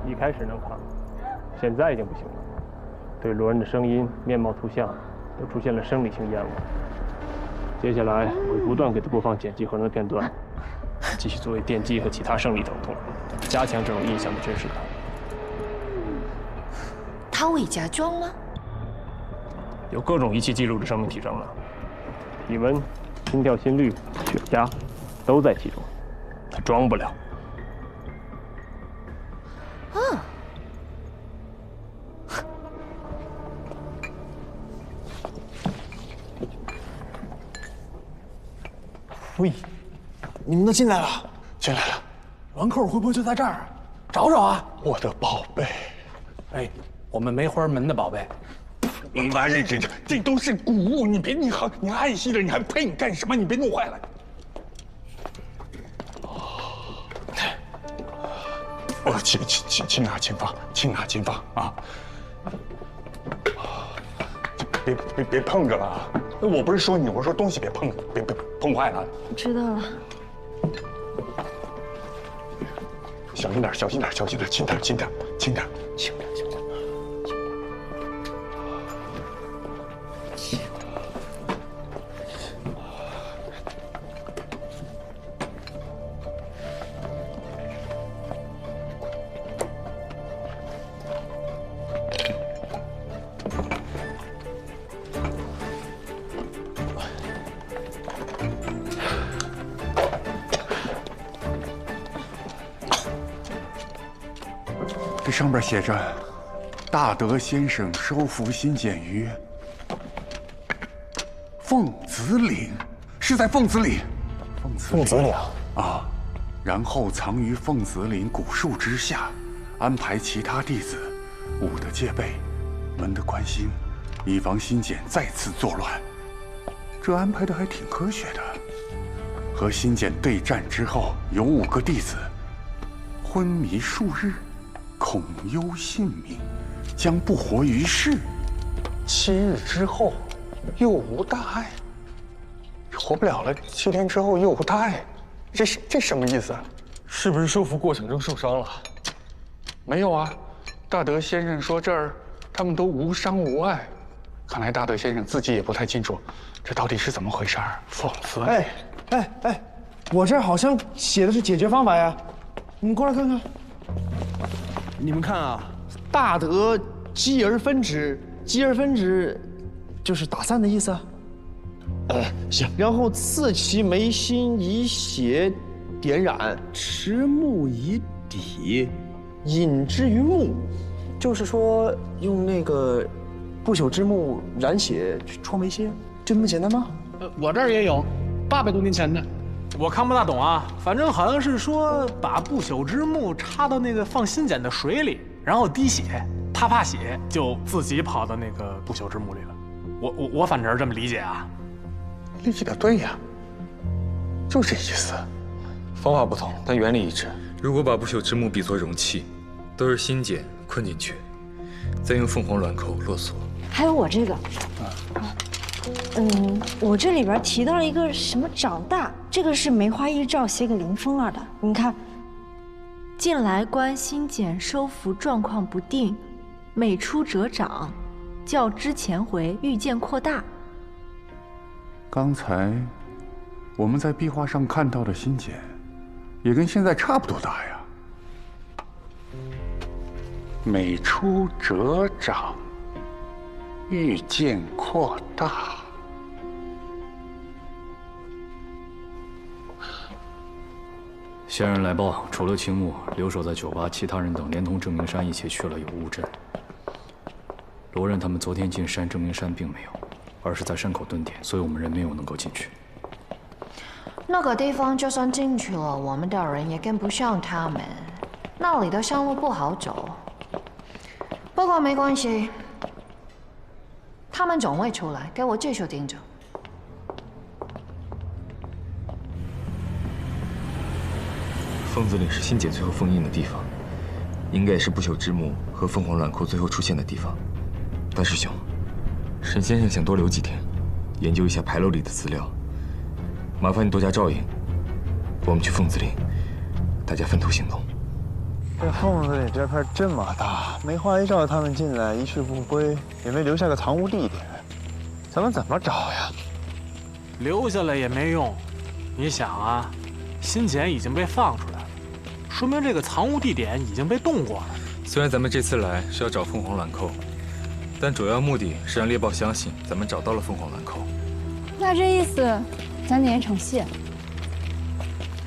一开始能扛，现在已经不行了。对罗恩的声音、面貌、图像都出现了生理性厌恶。接下来我会不断给他播放剪辑合成的片段，继续作为电击和其他生理疼痛，加强这种印象的真实感。他伪假装了？有各种仪器记录着生命体征了，体温、心跳、心率、血压都在其中，他装不了。嗯。喂，你们都进来了？进来了。软口会不会就在这儿？找找啊！我的宝贝。哎，我们梅花门的宝贝。妈呀，这都是古物，你别你爱惜了，你还配你干什么？你别弄坏了。哦，轻拿轻放啊！别碰着了啊！我不是说你，我说东西别碰坏了。知道了。小心点，轻点。这上边写着：“大德先生收服新简于凤子岭，是在凤子岭。凤子岭啊，然后藏于凤子岭古树之下，安排其他弟子武的戒备，文的关心，以防新简再次作乱。这安排的还挺科学的。和新简对战之后，有5个弟子昏迷数日。”恐忧性命，将不活于世。7日之后，又无大碍。活不了了，7天之后又无大碍，这什么意思啊？是不是收服过程中受伤了？没有啊，大德先生说这儿他们都无伤无碍。看来大德先生自己也不太清楚，这到底是怎么回事儿。讽刺！哎，我这儿好像写的是解决方法呀，你们过来看看。你们看啊，大德积而分之，积而分之，就是打散的意思啊。行。然后刺其眉心，以血点染，持木以底，引之于目，就是说用那个不朽之木染血去戳眉心，就那么简单吗？我这儿也有800多年前的。我看不大懂啊，反正好像是说把不朽之木插到那个放新简的水里，然后滴血，他怕血就自己跑到那个不朽之木里了。我反正是这么理解啊。理解的对呀，就这意思。方法不同，但原理一致。如果把不朽之木比作容器，都是新简困进去，再用凤凰卵口落锁。还有我这个，我这里边提到了一个什么长大，这个是梅花一照写给林风儿的。你看，近来观新简收服状况不定，每出者长，较之前回愈见扩大。刚才我们在壁画上看到的新简，也跟现在差不多大呀。每出者长，愈见扩大。仙人来报，除了青木留守在酒吧，其他人等连同郑明山一起去了有雾镇。罗任他们昨天进山，郑明山并没有，而是在山口蹲点，所以我们人没有能够进去。那个地方就算进去了，我们的人也跟不上他们，那里的山路不好走。不过没关系，他们总会出来，给我继续盯着。凤子岭是新简最后封印的地方，应该也是不朽之木和凤凰卵库最后出现的地方。大师兄，沈先生想多留几天，研究一下牌楼里的资料。麻烦你多加照应，我们去凤子岭，大家分头行动。这缝子里这片这么大，梅花一照他们进来一去不归，也没留下个藏污地点，咱们怎么找呀？留下来也没用。你想啊，新简已经被放出来了，说明这个藏污地点已经被动过了。虽然咱们这次来是要找凤凰卵扣，但主要目的是让猎豹相信咱们找到了凤凰卵扣。那这意思，咱得演场戏。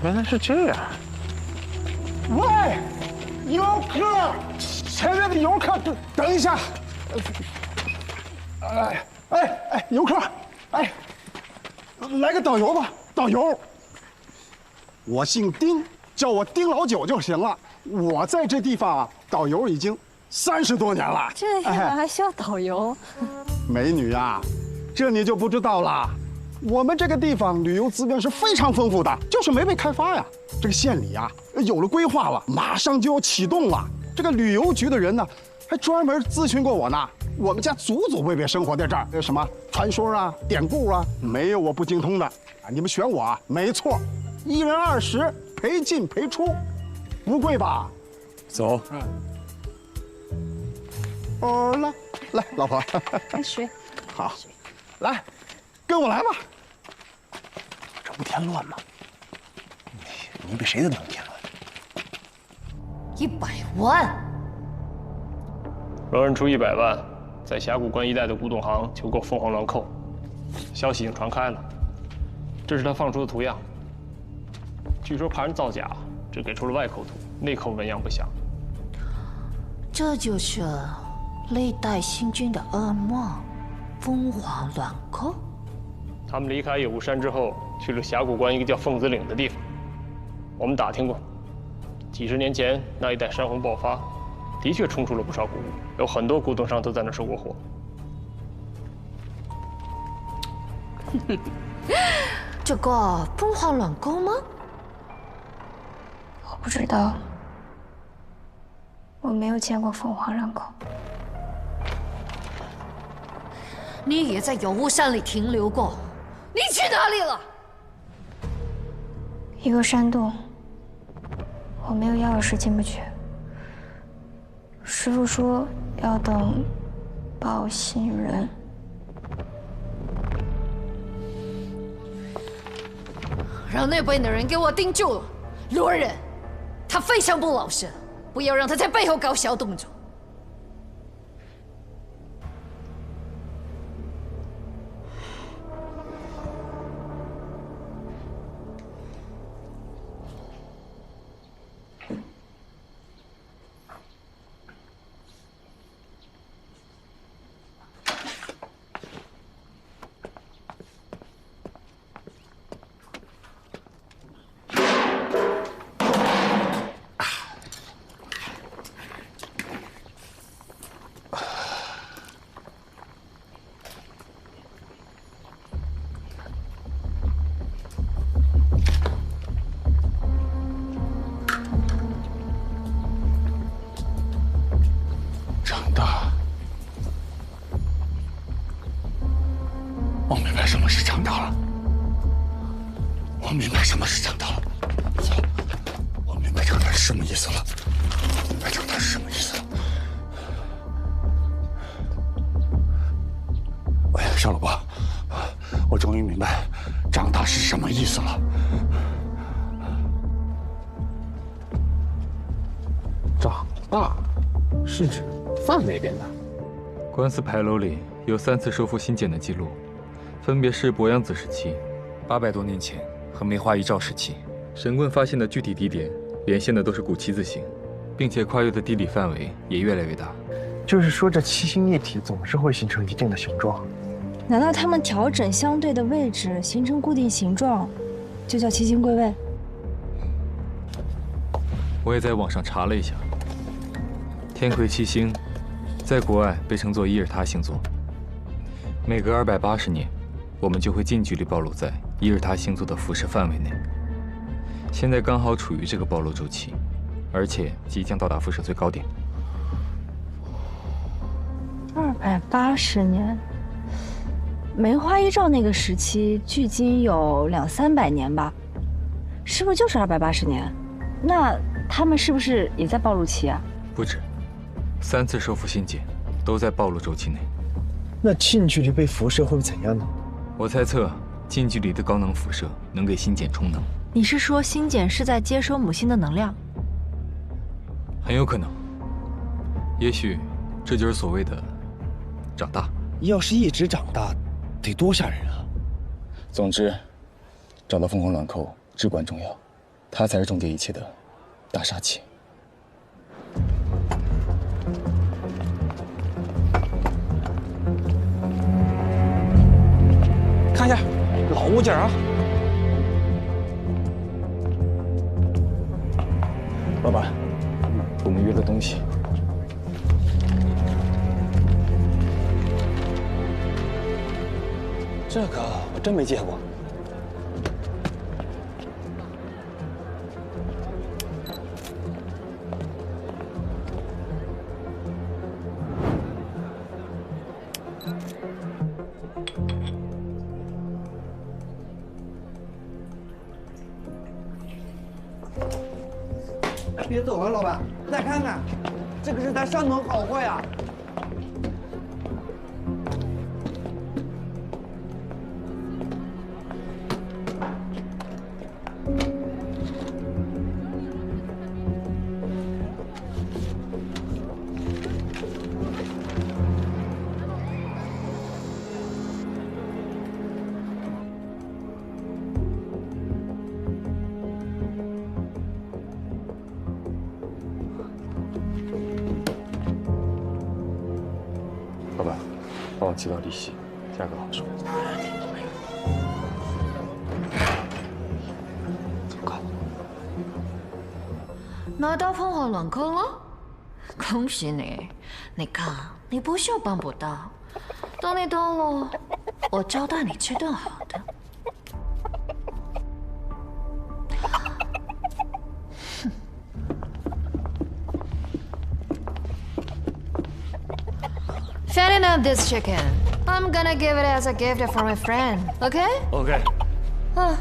原来是这样。喂，游客，前面的游客，等一下。游客，来个导游吧，导游。我姓丁，叫我丁老九就行了。我在这地方啊，导游已经30多年了。这地方还需要导游？美女啊，这你就不知道了。我们这个地方旅游资源是非常丰富的，就是没被开发呀。这个县里啊，有了规划了，马上就要启动了。这个旅游局的人呢，还专门咨询过我呢。我们家祖祖辈辈生活在这儿，有什么传说啊、典故啊，没有我不精通的。你们选我啊，没错，1人20，陪进陪出，不贵吧？走。来，老婆。来水。好，来。跟我来吧，这不添乱吗？你比谁都能添100乱。万，罗人出100万，在峡谷关一带的古董行求购凤凰卵扣，消息已经传开了。这是他放出的图样，据说怕人造假，只给出了外口图，内口纹样不详。这就是历代星君的噩梦，凤凰卵扣。他们离开野雾山之后，去了峡谷关一个叫凤子岭的地方。我们打听过，几十年前那一带山洪爆发，的确冲出了不少古物，有很多古董商都在那收过货。这个凤凰卵扣吗？我不知道，我没有见过凤凰卵扣。你也在有雾山里停留过。你去哪里了？一个山洞，我没有钥匙进不去。师傅说要等报信人。让那边的人给我盯住了，罗人，他非常不老实，不要让他在背后搞小动作。我明白什么是长大了，我明白什么是长大了。走，我明白长大是什么意思了，我明白长大是什么意思了。喂，邵老伯，我终于明白长大是什么意思了。长大是指范那边的。官司牌楼里有3次收复新简的记录，分别是伯阳子时期、800多年前和梅花一照时期。神棍发现的具体地点连线的都是古七字形，并且跨越的地理范围也越来越大。就是说，这七星一体总是会形成一定的形状。难道他们调整相对的位置，形成固定形状，就叫七星归位？我也在网上查了一下，天魁七星在国外被称作伊尔他星座。每隔280年，我们就会近距离暴露在伊尔他星座的辐射范围内。现在刚好处于这个暴露周期，而且即将到达辐射最高点。280年，梅花一照那个时期，距今有200-300年吧？是不是就是280年？那他们是不是也在暴露期啊？不止，3次收复新检，都在暴露周期内。那近距离被辐射会不会怎样呢？我猜测，近距离的高能辐射能给新检充能。你是说新检是在接收母星的能量？很有可能。也许，这就是所谓的长大。要是一直长大，得多吓人啊！总之，找到凤凰卵扣至关重要，它才是终结一切的大杀器。看一下，老物件啊！老板，我们约了东西。这个我真没见过。别走啊，老板，再看看，这个是咱山东好货呀。老板，帮我寄到利息，价格好说。拿到凤凰卵扣了，恭喜你！你看，你不是办不到，等你到了，我招待你吃顿好的。Fattening up this chicken. I'm gonna give it as a gift for my friend. Okay? OK。啊。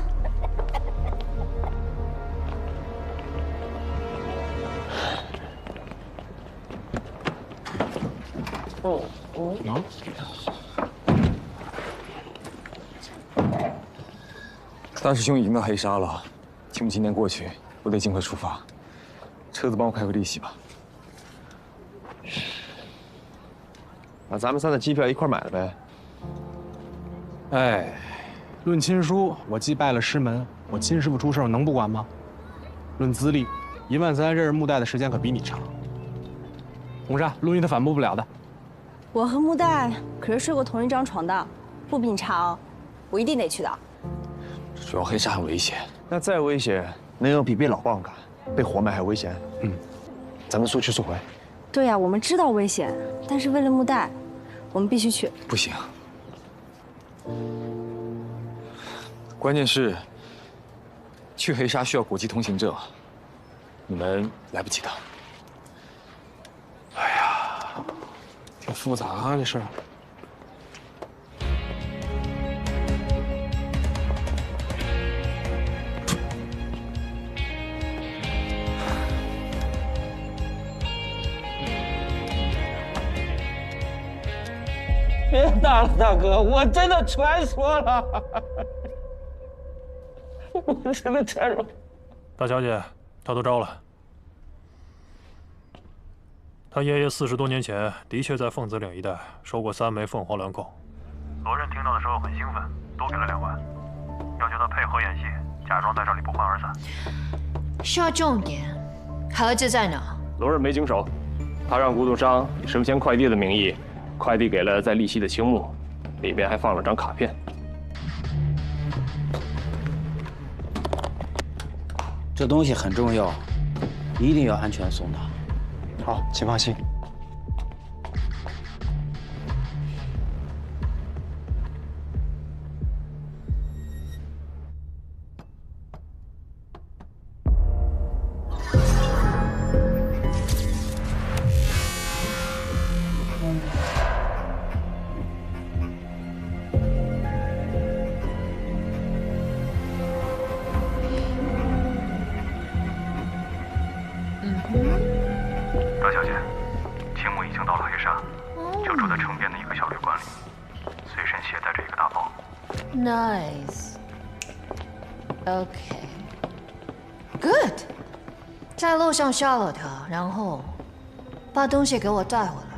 大师兄已经到黑沙了，清明今天过去，我得尽快出发。车子帮我开个利息吧。把咱们仨的机票一块买了呗。哎，论亲疏，我既拜了师门，我亲师傅出事我能不管吗？论资历，13000认识穆代的时间可比你长。红杉，陆毅他反驳不了的。我和穆代可是睡过同一张床的，不比你差哦，我一定得去的。主要黑沙很危险，那再危险，能有比被老鸨赶、被活埋还危险？咱们速去速回。对呀，我们知道危险，但是为了穆代，我们必须去。不行。关键是，去黑沙需要国际通行证，你们来不及的。哎呀，挺复杂啊，这事儿。别打了，大哥，我真的传说了，我真的传说。大小姐，他都招了。他爷爷40多年前的确在凤子岭一带收过3枚凤凰卵扣。罗任听到的时候很兴奋，多给了2万，要求他配合演戏，假装在这里不欢而散。说重点，盒子在哪？罗任没经手，他让古董商以生鲜快递的名义。快递给了在利息的青木，里面还放了张卡片。这东西很重要，一定要安全送达。好，请放心。大小姐，青木已经到了黑沙，就住在城边的一个小旅馆里，随身携带着一个大包。Nice。OK。Good。在路上杀了他，然后把东西给我带回来。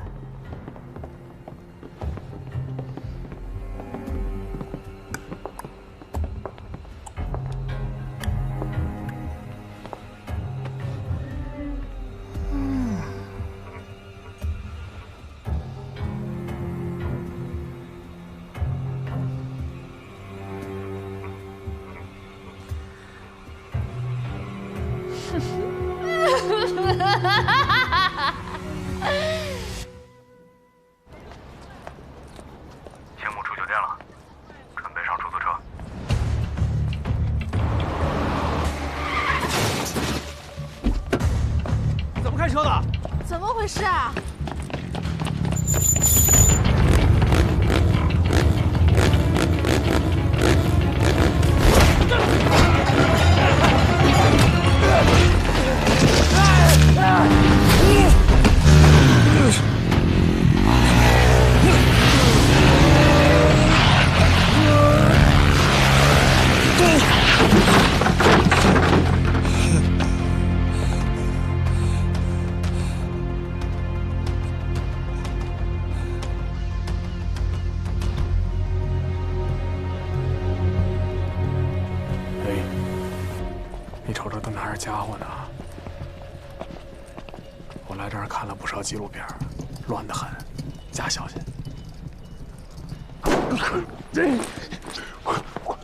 青木出酒店了，准备上出租车。怎么开车的？怎么回事啊？你瞅瞅都哪儿家伙呢？我来这儿看了不少纪录片，乱得很，加小心。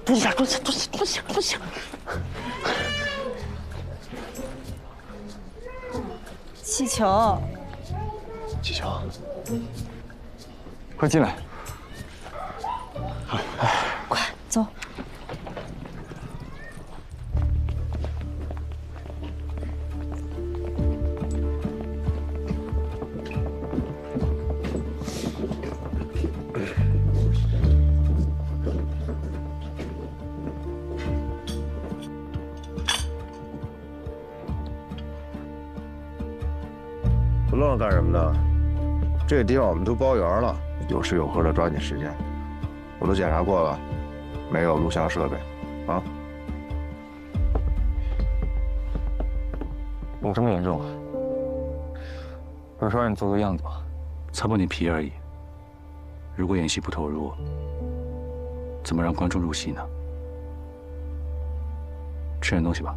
蹲下！气球，快进来！快走。不愣着干什么呢？这个地方我们都包圆了，有吃有喝的，抓紧时间。我都检查过了，没有录像设备，啊。有这么严重啊？不是说让你做个样子吗？擦破点皮而已。如果演戏不投入，怎么让观众入戏呢？吃点东西吧。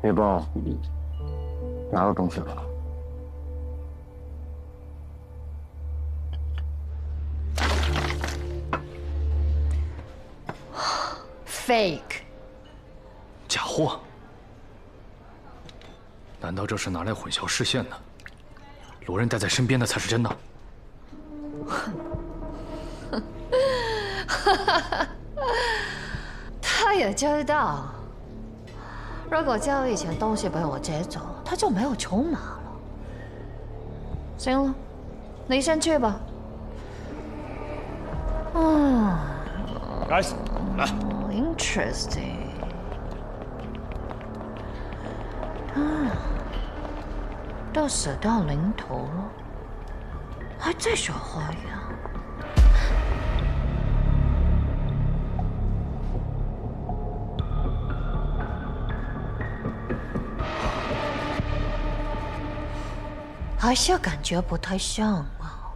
别帮我拿个东西吧。Fake。假货。难道这是拿来混淆视线的？罗任带在身边的才是真的。他也知道，如果交易前东西被我劫走，他就没有筹码了。行了，你先去吧。来，interesting。都死到临头了，还在耍花样。还是感觉不太像啊。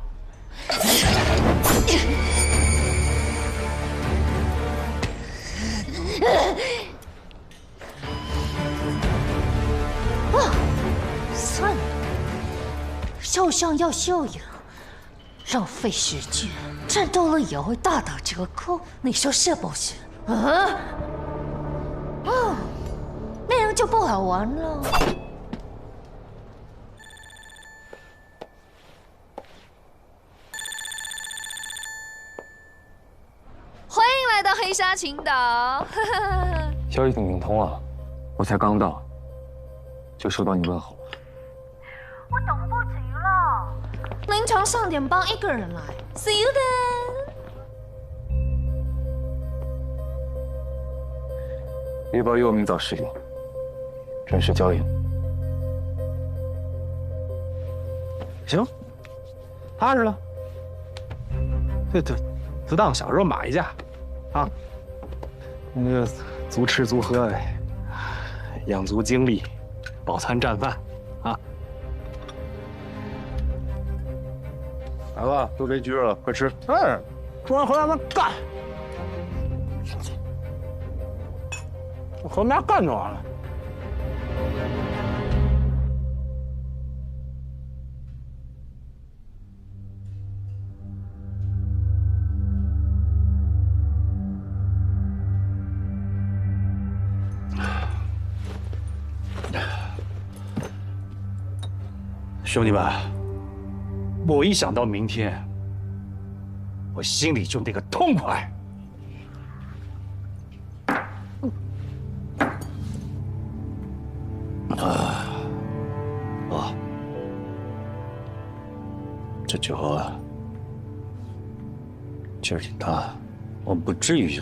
算了，受伤要休养，浪费时间，战斗力也会大打折扣，你说是不是？那样就不好玩了。欢迎来到黑沙群岛。消息挺灵通啊，我才刚到，就收到你问候。我等不及了。凌晨3点半一个人来 ，See you then。猎豹又名早失灵，正式交易。行，踏实了。就当小时候买一架，啊，那个足吃足喝的，养足精力，饱餐战饭，啊。来吧，都这局了，快吃。哎，吃完回来咱干。和我们家干就完了。兄弟们，我一想到明天，我心里就那个痛快。这酒啊，劲儿挺大，我不至于。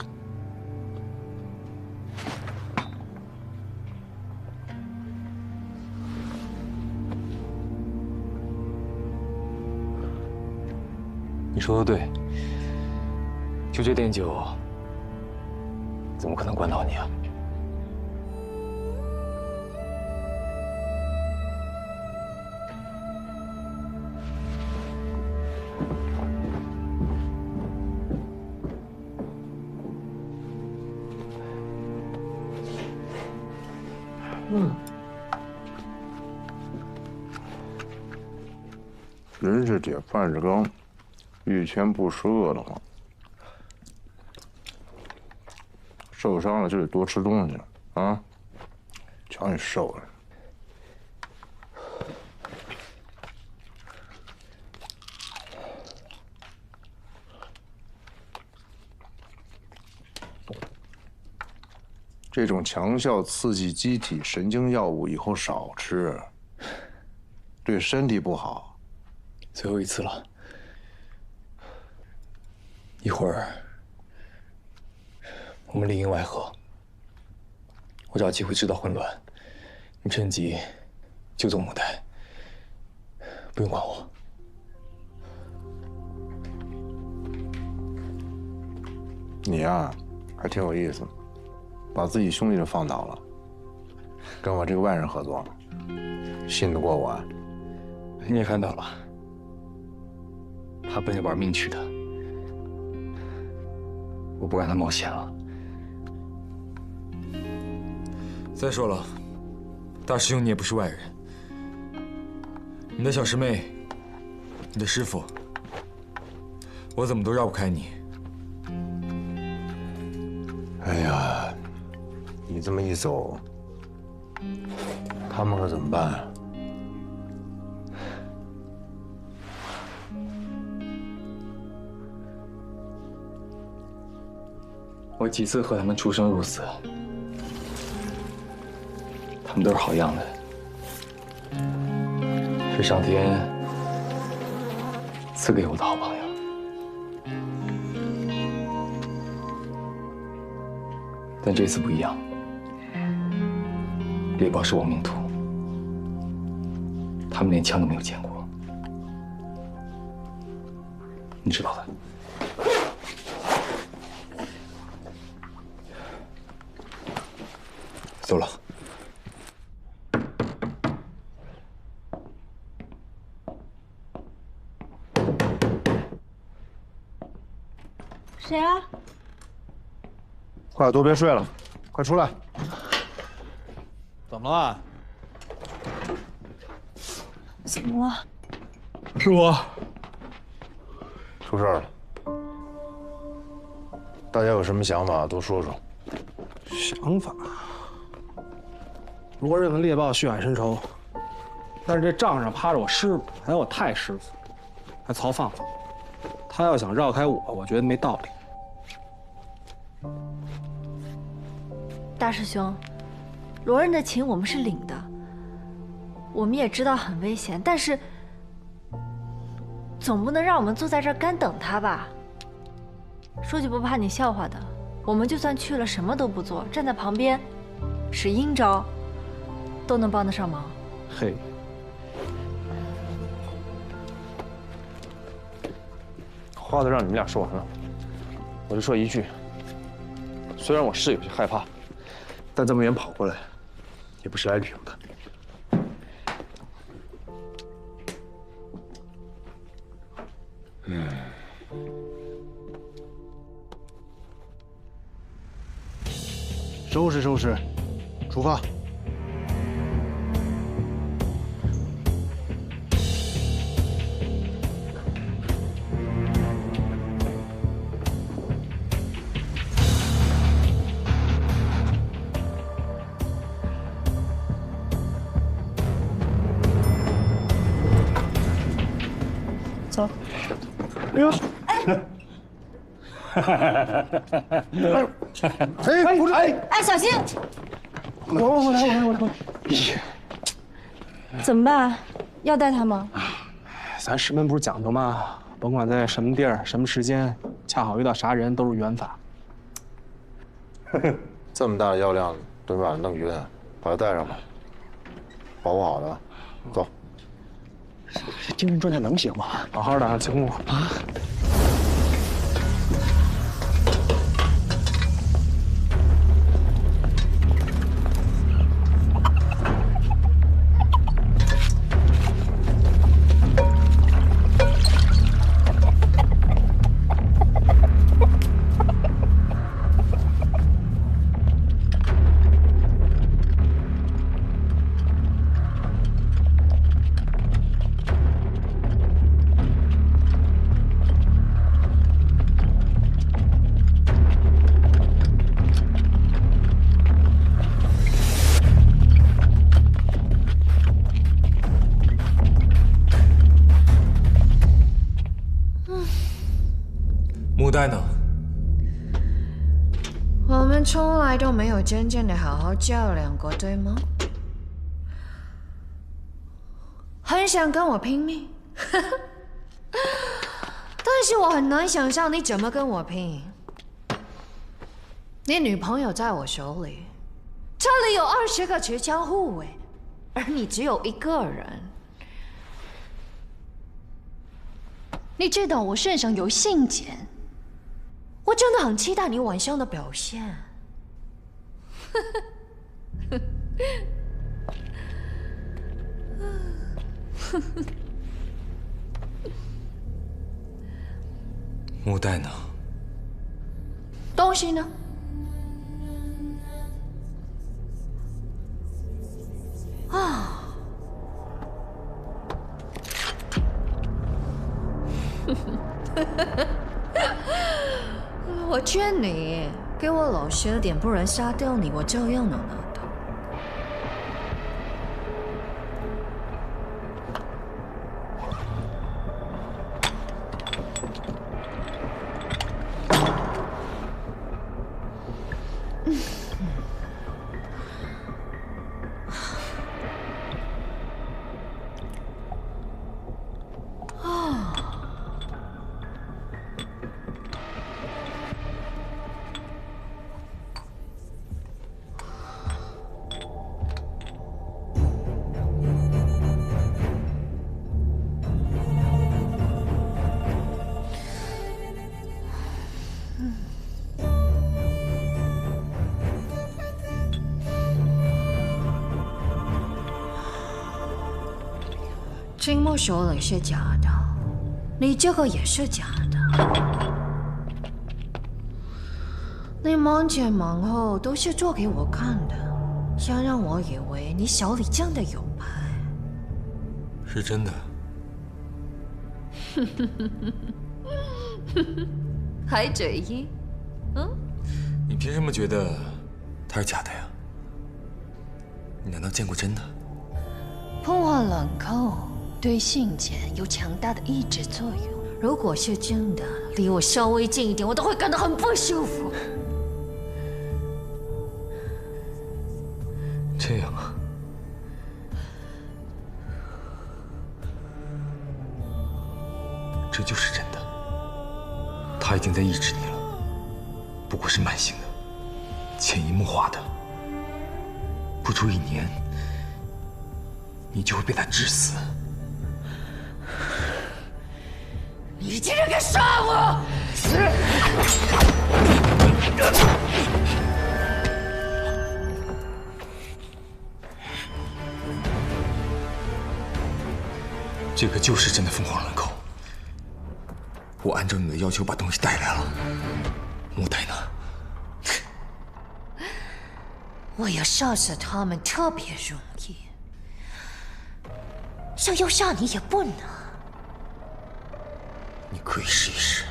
你说的对，就这点酒，怎么可能灌倒你啊？人是铁，饭是钢，遇钱不吃饿得慌。受伤了就得多吃东西啊！瞧你瘦的。这种强效刺激机体神经药物以后少吃，对身体不好。最后一次了，一会儿我们里应外合，我找机会制造混乱，你趁机救走母带，不用管我。你呀，还挺有意思，把自己兄弟都放倒了，跟我这个外人合作，信得过我啊？你也看到了，他奔着玩命去的，我不让他冒险了。再说了，大师兄你也不是外人，你的小师妹，你的师傅，我怎么都绕不开你。哎呀，你这么一走，他们可怎么办啊？我几次和他们出生入死，他们都是好样的，是上天赐给我的好朋友。但这次不一样，猎豹是亡命徒，他们连枪都没有见过，你知道的。走了。谁啊？快，都别睡了，快出来！怎么了？怎么了？师傅，出事了。大家有什么想法都说说。想法？罗任和猎豹血海深仇，但是这账上趴着我师傅，还有我太师傅，还曹放。他要想绕开我，我觉得没道理。大师兄，罗任的情我们是领的，我们也知道很危险，但是总不能让我们坐在这儿干等他吧？说句不怕你笑话的，我们就算去了什么都不做，站在旁边，是阴招，都能帮得上忙。嘿，话都让你们俩说完了，我就说一句，虽然我是有些害怕，但这么远跑过来，也不是来旅游的。收拾收拾，出发。走。哎呦！哎，不是，哎，小心！我来。怎么办？要带他吗？咱师门不是讲究吗？甭管在什么地儿、什么时间，恰好遇到啥人，都是缘法。这么大的药量，都把他弄晕，把他带上吧，保护好他。走。这精神状态能行吗？好好的，请我啊。木代呢？我们从来都没有真正的好好较量过，对吗？很想跟我拼命，但是我很难想象你怎么跟我拼。你女朋友在我手里，这里有20个持枪护卫，而你只有1个人。你知道我身上有信件。我真的很期待你晚上的表现。木代呢？东西呢？啊！我劝你给我老实点，不然杀掉你，我照样能拿到。青木首领是假的，你这个也是假的。你忙前忙后都是做给我看的，想让我以为你手里真的有牌。是真的。还嘴硬？嗯？你凭什么觉得它是假的呀？你难道见过真的？碰换冷扣对信件有强大的抑制作用。如果是真的，离我稍微近一点，我都会感到很不舒服。这样啊？这就是真的。他已经在抑制你了，不过是慢性的、潜移默化的。不出1年，你就会被他致死。你竟然敢杀我！这个就是真的凤凰鸾口。我按照你的要求把东西带来了，木袋呢？我要杀死他们特别容易，想要杀你也不能。你可以试一试。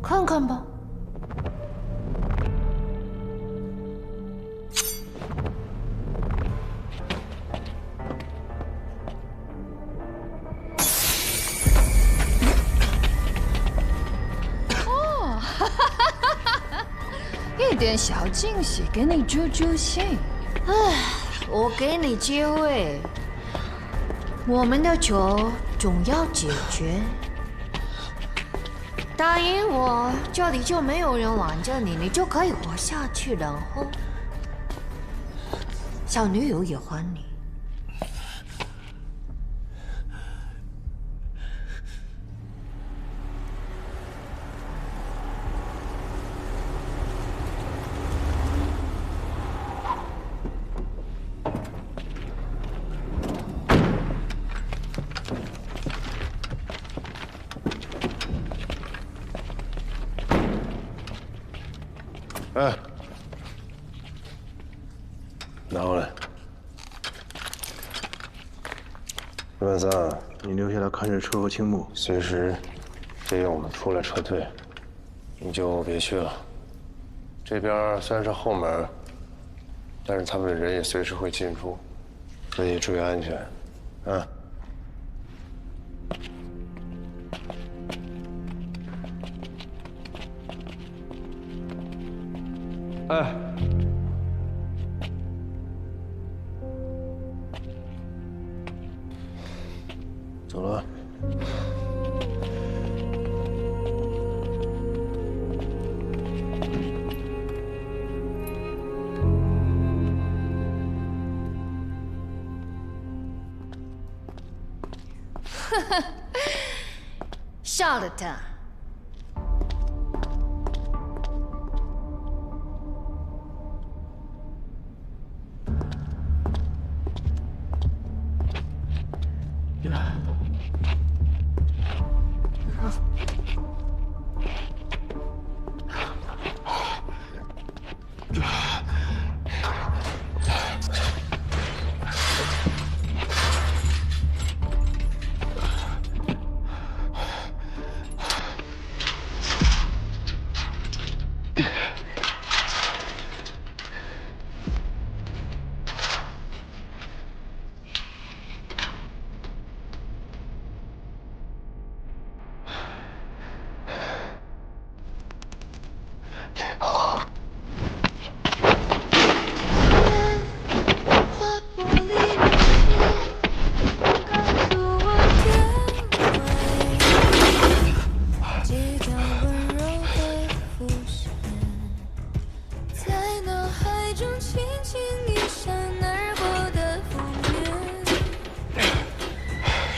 看看吧。一点小惊喜，给你助助兴。唉，我给你机会，我们的仇总要解决。答应我，这里就没有人拦着你，你就可以活下去，然后小女友也还你。哎，拿过来。刘半三，你留下来看着车和青木，随时接应我们出来撤退。你就别去了。这边虽然是后门，但是他们的人也随时会进出，所以注意安全。啊。哎，走了。呵呵，杀了他。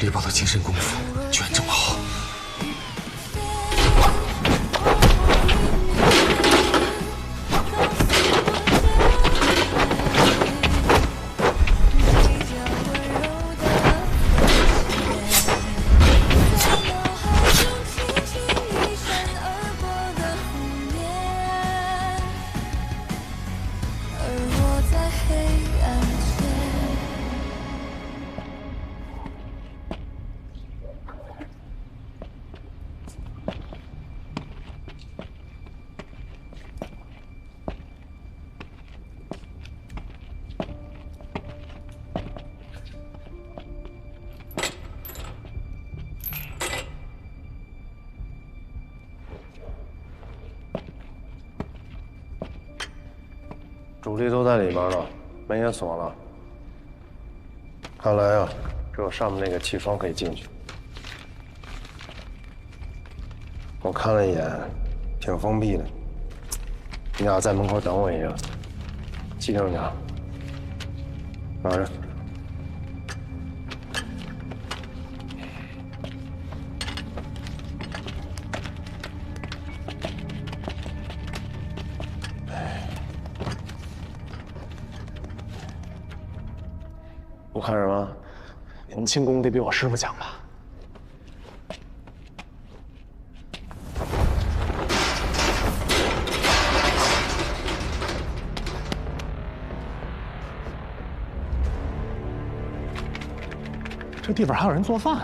李宝的精神功夫居然这么好。主力都在里边了，门也锁了。看来啊，只有上面那个气窗可以进去。我看了一眼，挺封闭的。你俩在门口等我一下，记着点，拿着。我看什么？您轻功得比我师傅强吧？这地方还有人做饭。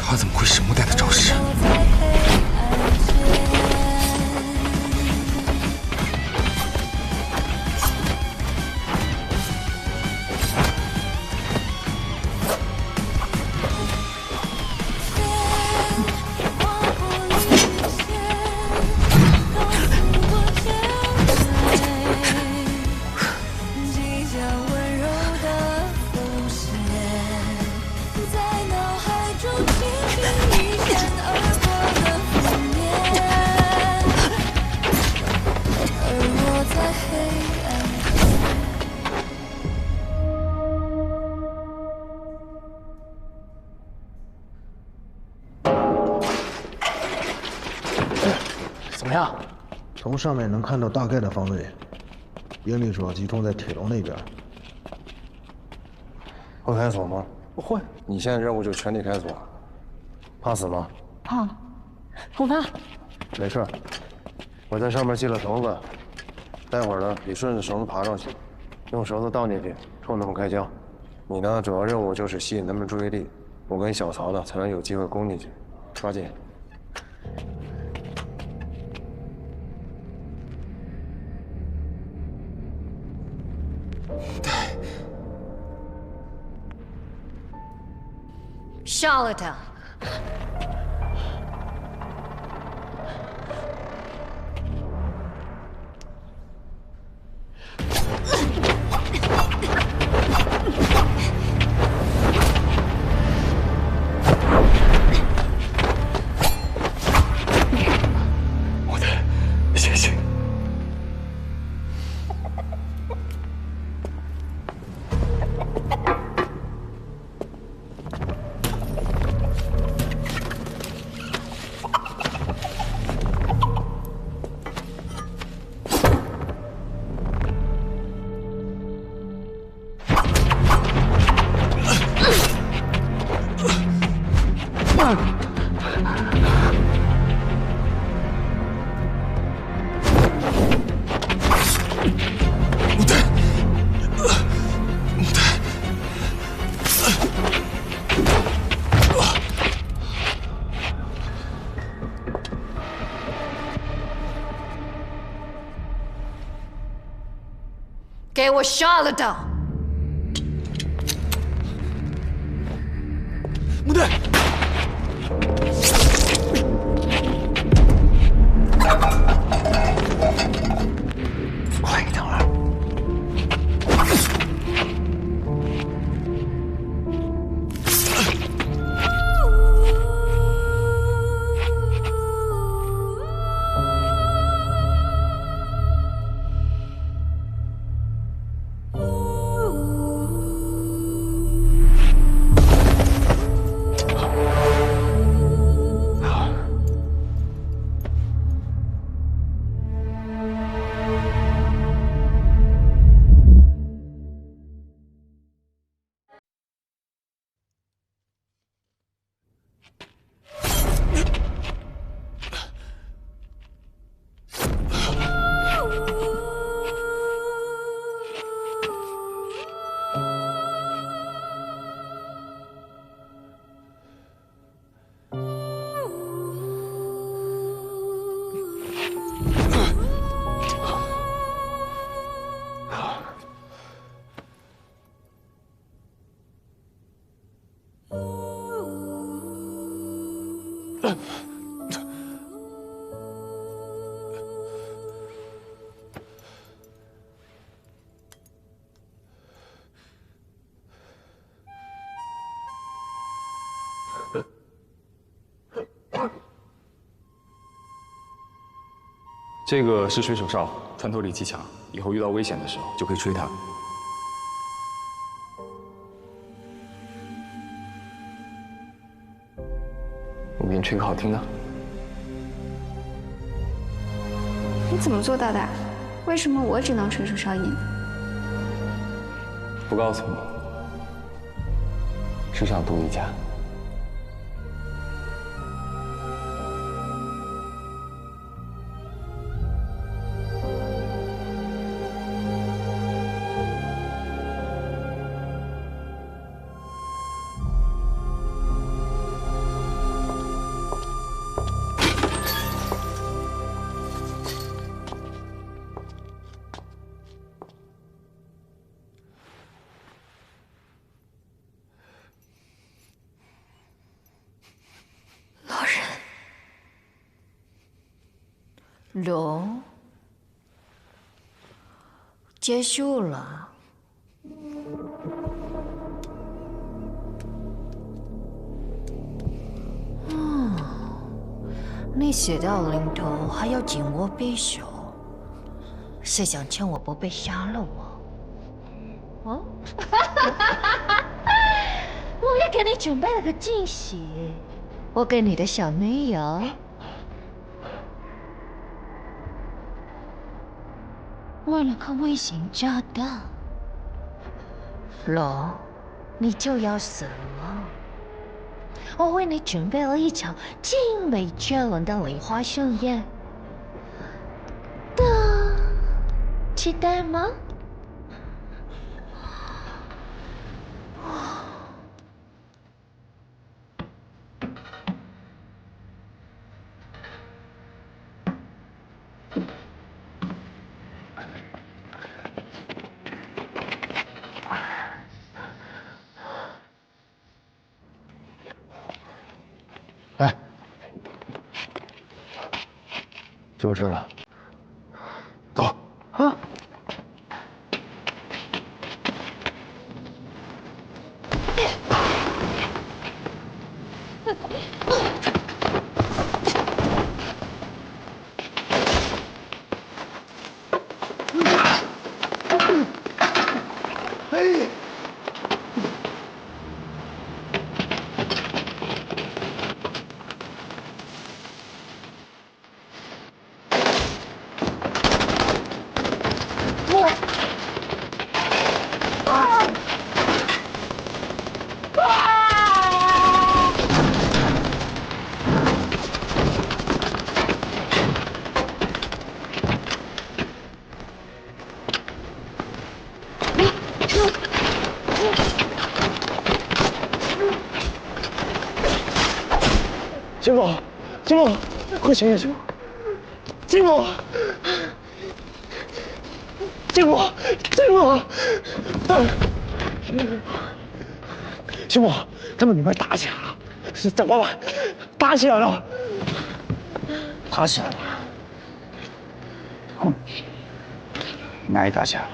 他怎么会是木代的招式？怎么样？从上面能看到大概的方位，兵力主要集中在铁楼那边。会开锁吗？我会。你现在任务就全力开锁。怕死吗？怕，不怕。没事，我在上面系了绳子，待会儿呢，你顺着绳子爬上去，用绳子倒进去，冲他们开枪。你呢，主要任务就是吸引他们注意力，我跟小曹呢才能有机会攻进去，抓紧。Charlatan。我的，谢谢。给我杀了他！木队，快一点儿！这个是吹手哨，穿透力极强，以后遇到危险的时候就可以吹它。我给你吹个好听的。你怎么做到的？为什么我只能吹出哨音？不告诉你，世上独一家。 龙，结束了。你写到临头还要紧握匕首，是想趁我不备杀了我？哦，我也给你准备了个惊喜，我给你的小女友。 为了颗危险炸弹，龙，你就要死了！我为你准备了一场精美绝伦的梨花盛宴，期待吗？哎，就这了，走啊！哎。 金某，金某，快醒醒，金某，金某，金某，金某，他们里面打起来了，是怎么办？打起来了，打起来了，哪里打起来了？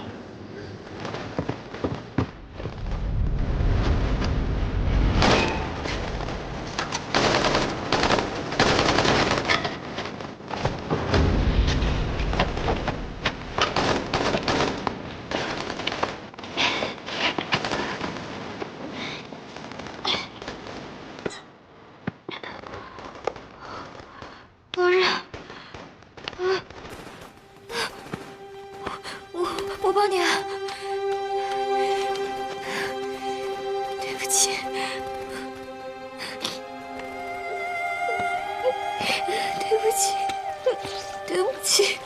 我帮你啊！对不起，对不起，对不起。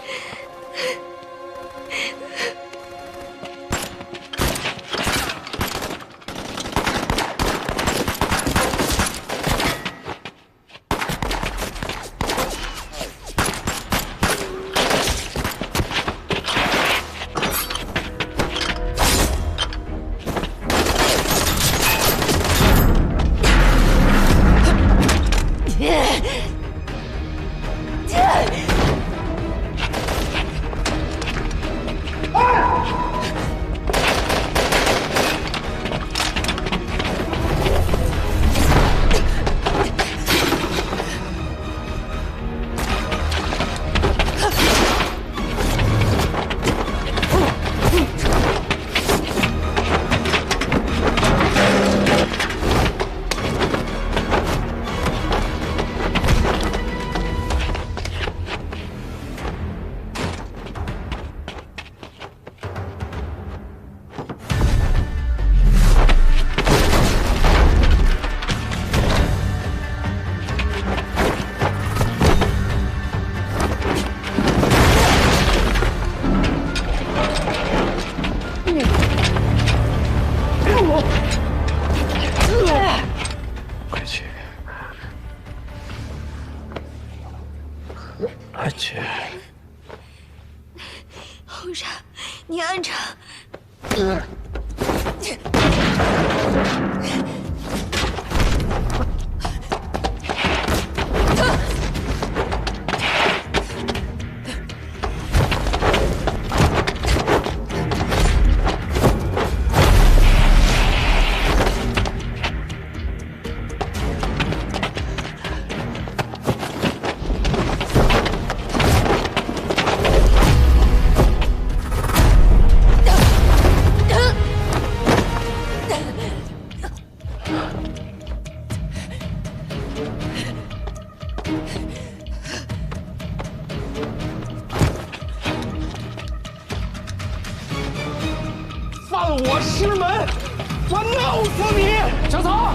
风米，小曹，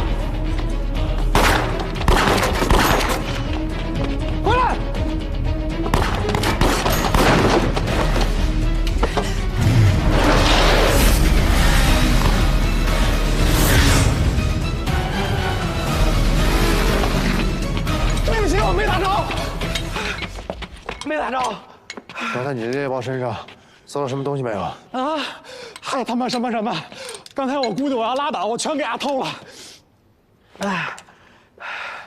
回来！对不起，我没打着，没打着。刚才你的猎豹身上搜到什么东西没有？啊！嗨，他妈什么什么！刚才我估计我要拉倒，我全给他偷了。哎，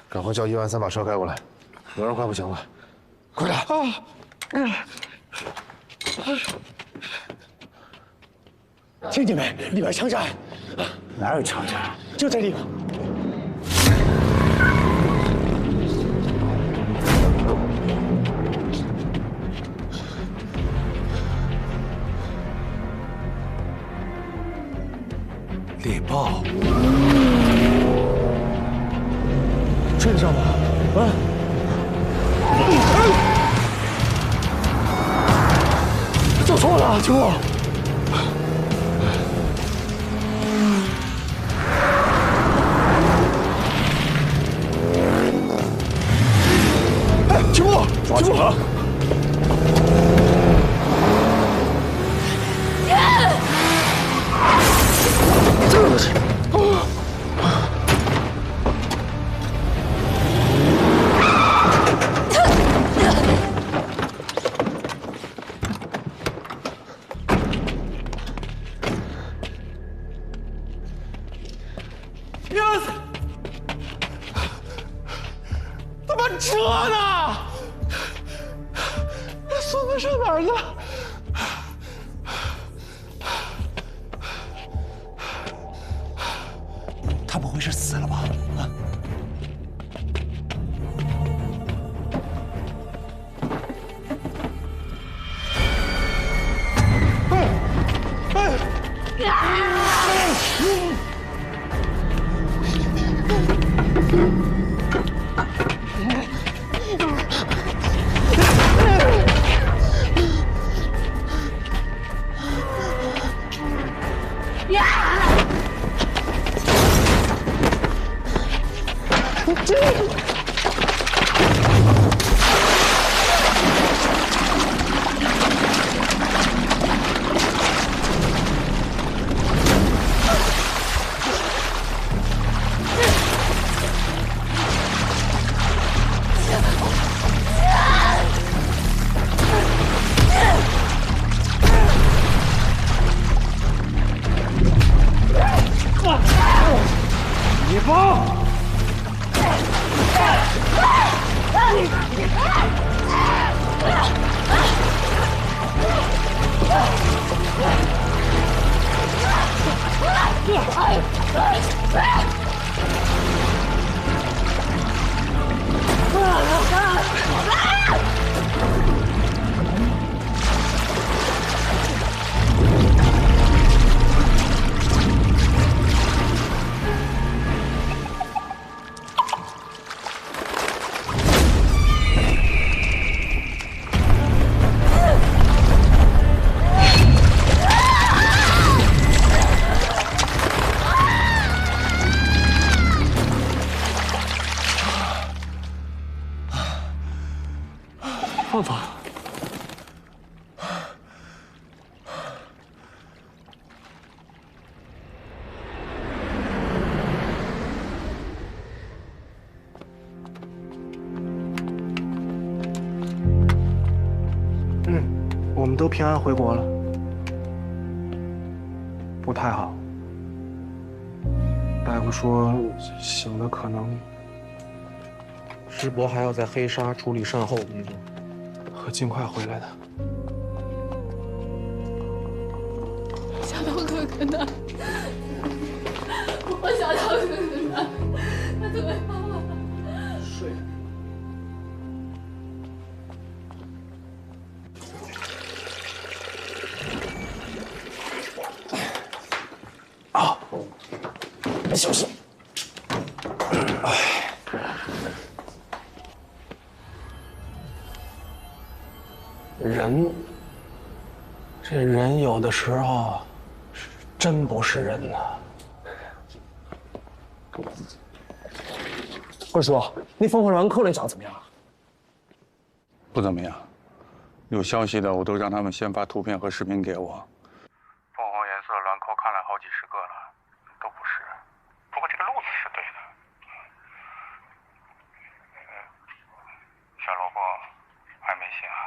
赶快叫113把车开过来，有人快不行了，快点！听见没？里边枪战。哪有枪战？就这地方。猎豹，追得上吗？啊！走错了，秋木。哎，秋木，抓紧了！他妈车呢？那孙子上哪儿了？他不会是死了吧？啊！野豹！放放。我们都平安回国了，不太好。大夫说，醒的可能师伯还要在黑沙处理善后工作，会尽快回来的。小刀哥哥呢？我小刀哥哥呢？他怎么帮我？睡。啊，小心！这人有的时候真不是人呐。二叔，那凤凰鸾扣那长怎么样啊？不怎么样，有消息的我都让他们先发图片和视频给我。凤凰颜色鸾扣看了好几十个了，都不是。不过这个路子是对的。小萝卜还没信啊？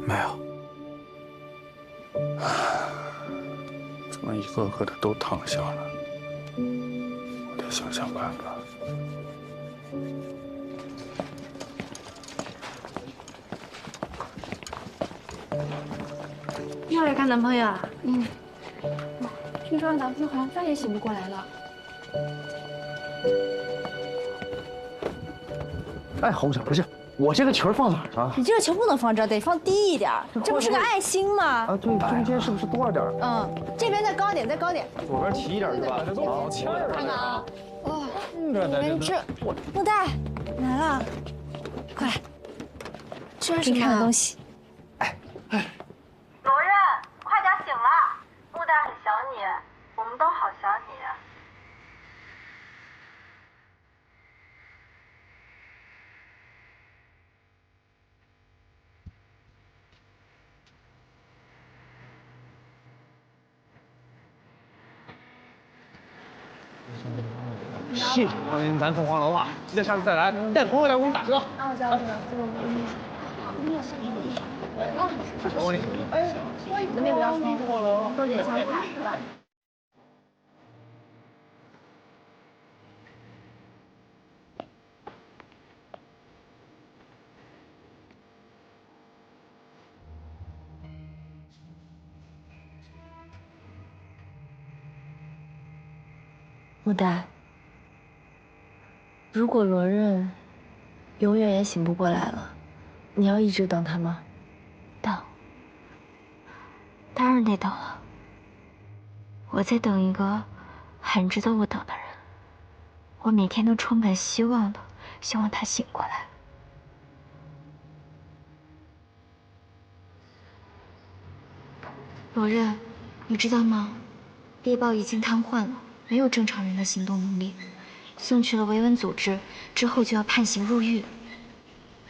没有。怎么一个个的都躺下了？我得想想办法。又来看男朋友啊？听说男朋友好像再也醒不过来了。哎，红婶，不是我这个球放哪儿啊？你这个球不能放这儿，得放低一点。这不是个爱心吗？啊，对，中间是不是多了点？这边再高点，再高点。左边提一点是吧？好，看看啊！哇，这木代来了，快来，这是给你看的东西。罗刃，快点醒了，木代很想你，我们都好想你。谢谢咱凤凰楼啊！记得下次再来，带朋友来我们打折。啊，我知道，我你，那边比较舒服，多点香菜是吧？木代，如果罗刃永远也醒不过来了，你要一直等他吗？等，当然得等了。我在等一个很值得我等的人，我每天都充满希望的，希望他醒过来。罗刃，你知道吗？猎豹已经瘫痪了，没有正常人的行动能力，送去了维稳组织，之后就要判刑入狱。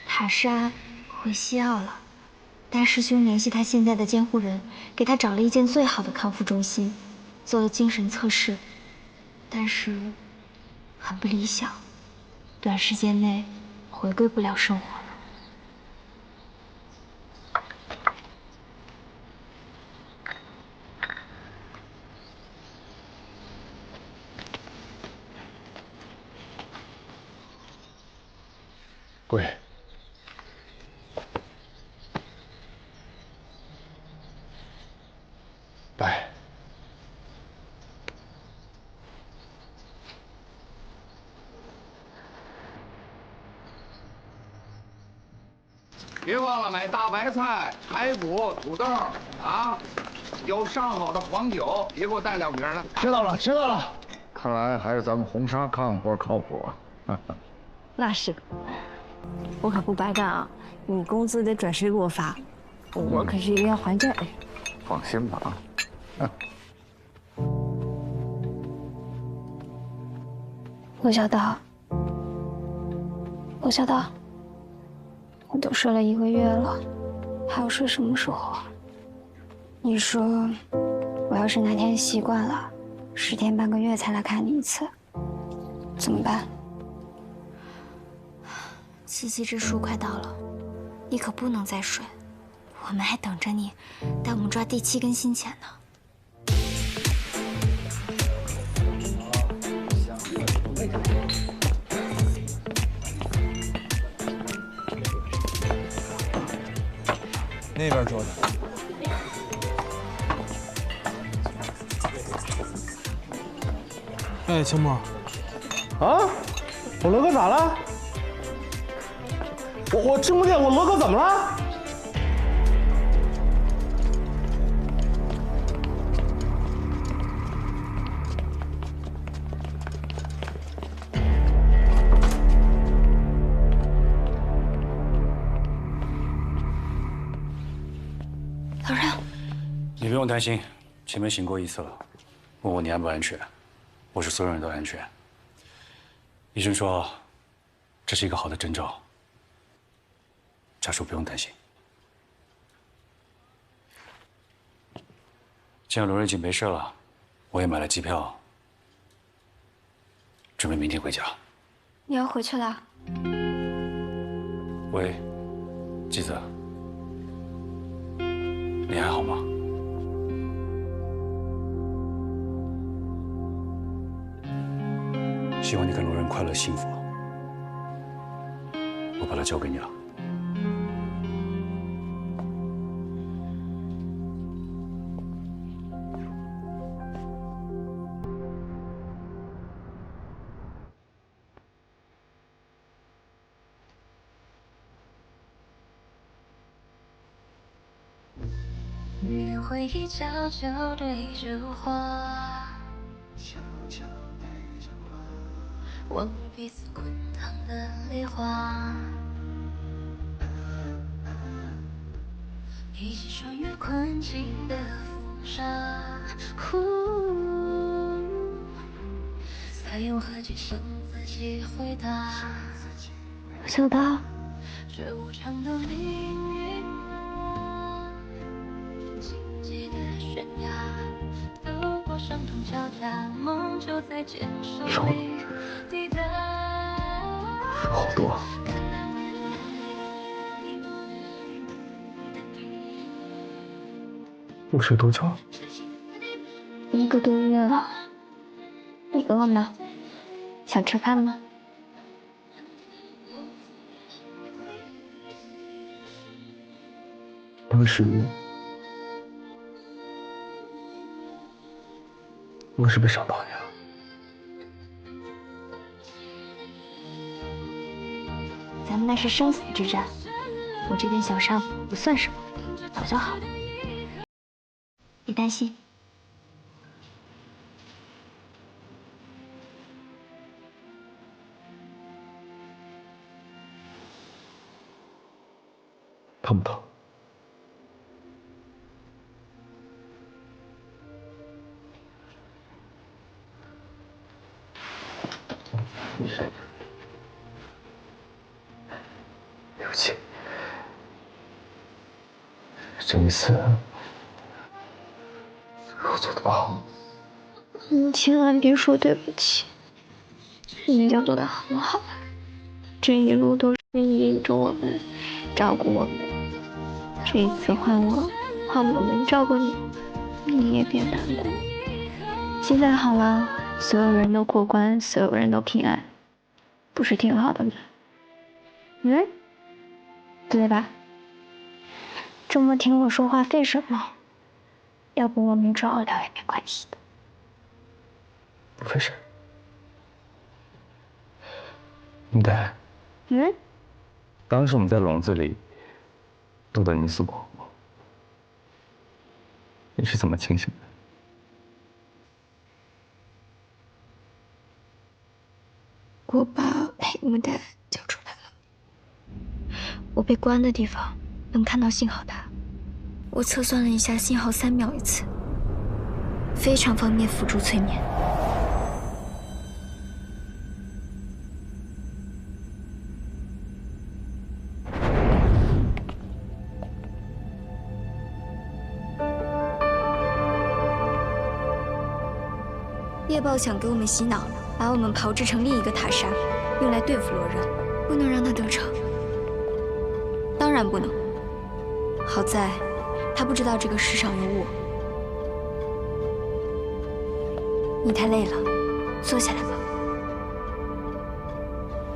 塔莎回西澳了，大师兄联系他现在的监护人，给他找了一间最好的康复中心，做了精神测试，但是很不理想，短时间内回归不了生活了。跪。拜。别忘了买大白菜、排骨、土豆啊！有上好的黄酒，别给我带两瓶了。知道了，知道了。看来还是咱们红沙干活靠谱啊。那是，我可不白干啊！你工资得准时给我发，我可是一个要还债。放心吧啊。陆小岛，陆小岛，我都睡了1个月了，还要睡什么时候啊？你说，我要是哪天习惯了，10天半个月才来看你一次，怎么办？7夕之书快到了，你可不能再睡，我们还等着你带我们抓第7根新钱呢。那边桌子。哎，青木。啊，我罗哥咋了？我听不见，我罗哥怎么了？老任，你不用担心，前面醒过一次了，问我你安不安全。我是所有人的安全。医生说，这是一个好的征兆。家属不用担心。既然罗瑞锦没事了，我也买了机票，准备明天回家。你要回去了？喂，季子，你还好吗？希望你跟罗仁快乐幸福。我把他交给你了。与回忆悄悄对着话，忘了彼此滚烫的泪花，一起穿越困境的风沙，才有何解向自己回答。小刀，这无常的命运，荆棘的悬崖，走过伤痛交加，梦就在坚守里抵达。好多。不睡多久？1个多月了。你饿吗？想吃饭吗？当时我是被伤到你了。咱们那是生死之战，我这点小伤不算什么，早就好了。别担心。疼不疼？对不起，这一次我做的不好。你千万别说对不起，你就做得很好。这一路都是你领着我们，照顾我们。这一次换我们照顾你，你也别难过。现在好了，所有人都过关，所有人都平安，不是挺好的吗？对吧？这么听我说话费什么？要不我们之后聊也没关系的。不费事。你带。当时我们在笼子里斗得你死我活，你是怎么清醒的？我把黑牡丹交出来了。我被关的地方能看到信号塔，我测算了一下，信号3秒一次，非常方便辅助催眠。猎豹想给我们洗脑，把我们炮制成另一个塔莎，用来对付罗仁，不能让他得逞。当然不能。好在，他不知道这个世上有我。你太累了，坐下来吧。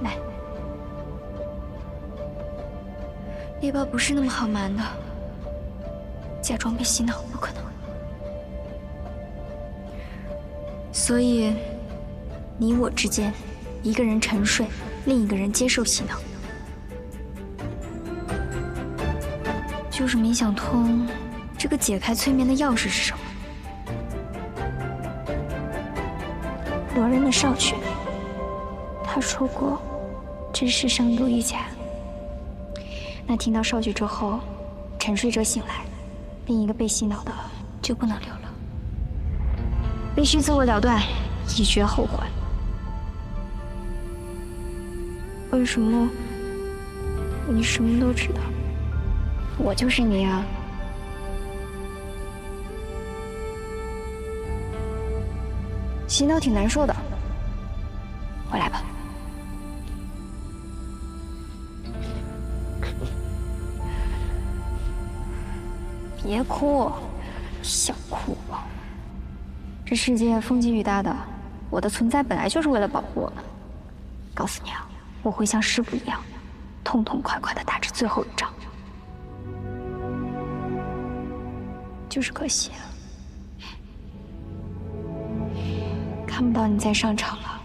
来，猎豹不是那么好瞒的，假装被洗脑不可能。所以，你我之间，一个人沉睡，另一个人接受洗脑。就是没想通，这个解开催眠的钥匙是什么？罗仁的少犬，他说过，这世上有一家。那听到少曲之后，沉睡者醒来，另一个被洗脑的就不能留了。必须自我了断，一绝后患。为什么你什么都知道？我就是你啊！心刀挺难受的，回来吧。别哭，想哭啊！这世界风急雨大的，我的存在本来就是为了保护我们。告诉你啊，我会像师傅一样，痛痛快快的打这最后一仗。就是可惜啊，看不到你再上场了。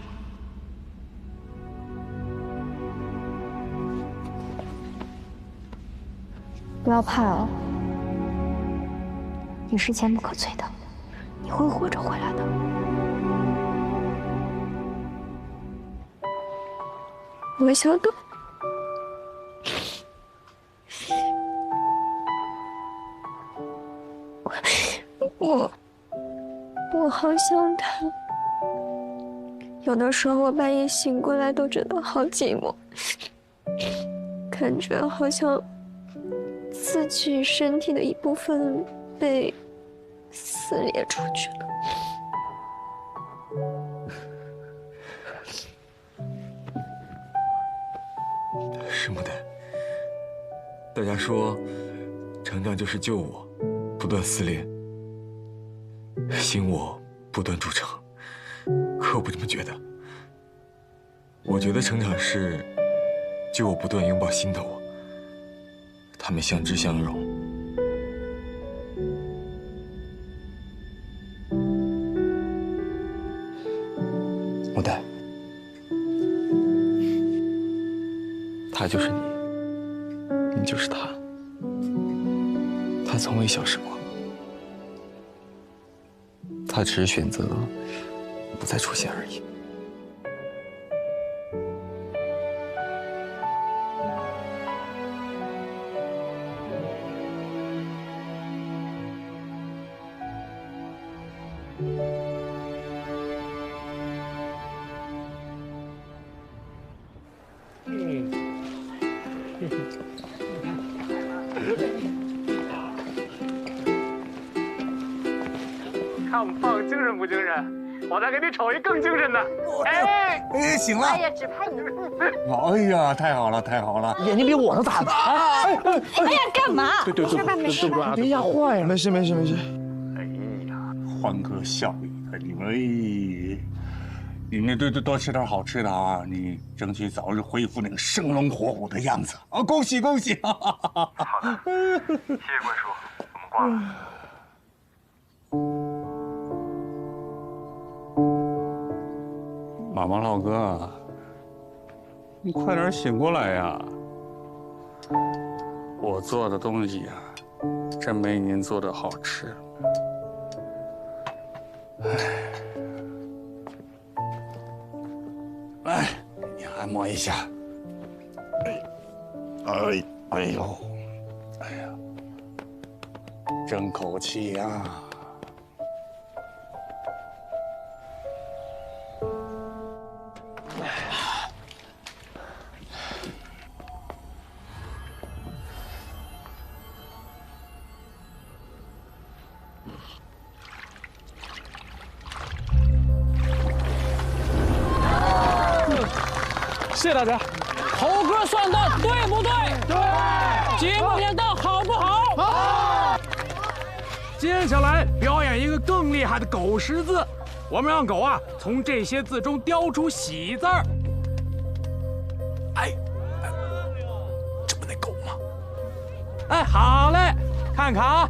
不要怕哦，你是坚不可摧的，你会活着回来的。我晓得。我好想他。有的时候我半夜醒过来都觉得好寂寞，感觉好像自己身体的一部分被撕裂出去了。是不的。大家说，成长就是旧我不断撕裂，新我不断铸成。可我不这么觉得。我觉得成长是旧我不断拥抱新的我，他们相知相融。牡丹，他就是你，你就是他。他从未消失过，他只是选择不再出现而已。看我们放精神不精神？我再给你瞅一更精神的。哎，醒了！哎呀，只拍你。哎呀，太好了，太好了！眼睛比我都大呢。哎呀，干嘛？对，没事吧？别压坏了。没事。哎呀，欢歌笑语的你们，你们多吃点好吃的啊！你争取早日恢复那个生龙活虎的样子啊！恭喜！好的，谢谢关叔，我们挂了。马老哥，你快点醒过来呀！我做的东西呀，真没您做的好吃。来，你按摩一下。哎呦，争口气呀！谢谢大家。猴哥算的对不对？对。节目演的好不好？好。接下来表演一个更厉害的狗识字，我们让狗啊从这些字中雕出喜字儿。哎，这不那狗吗？哎，好嘞，看看啊，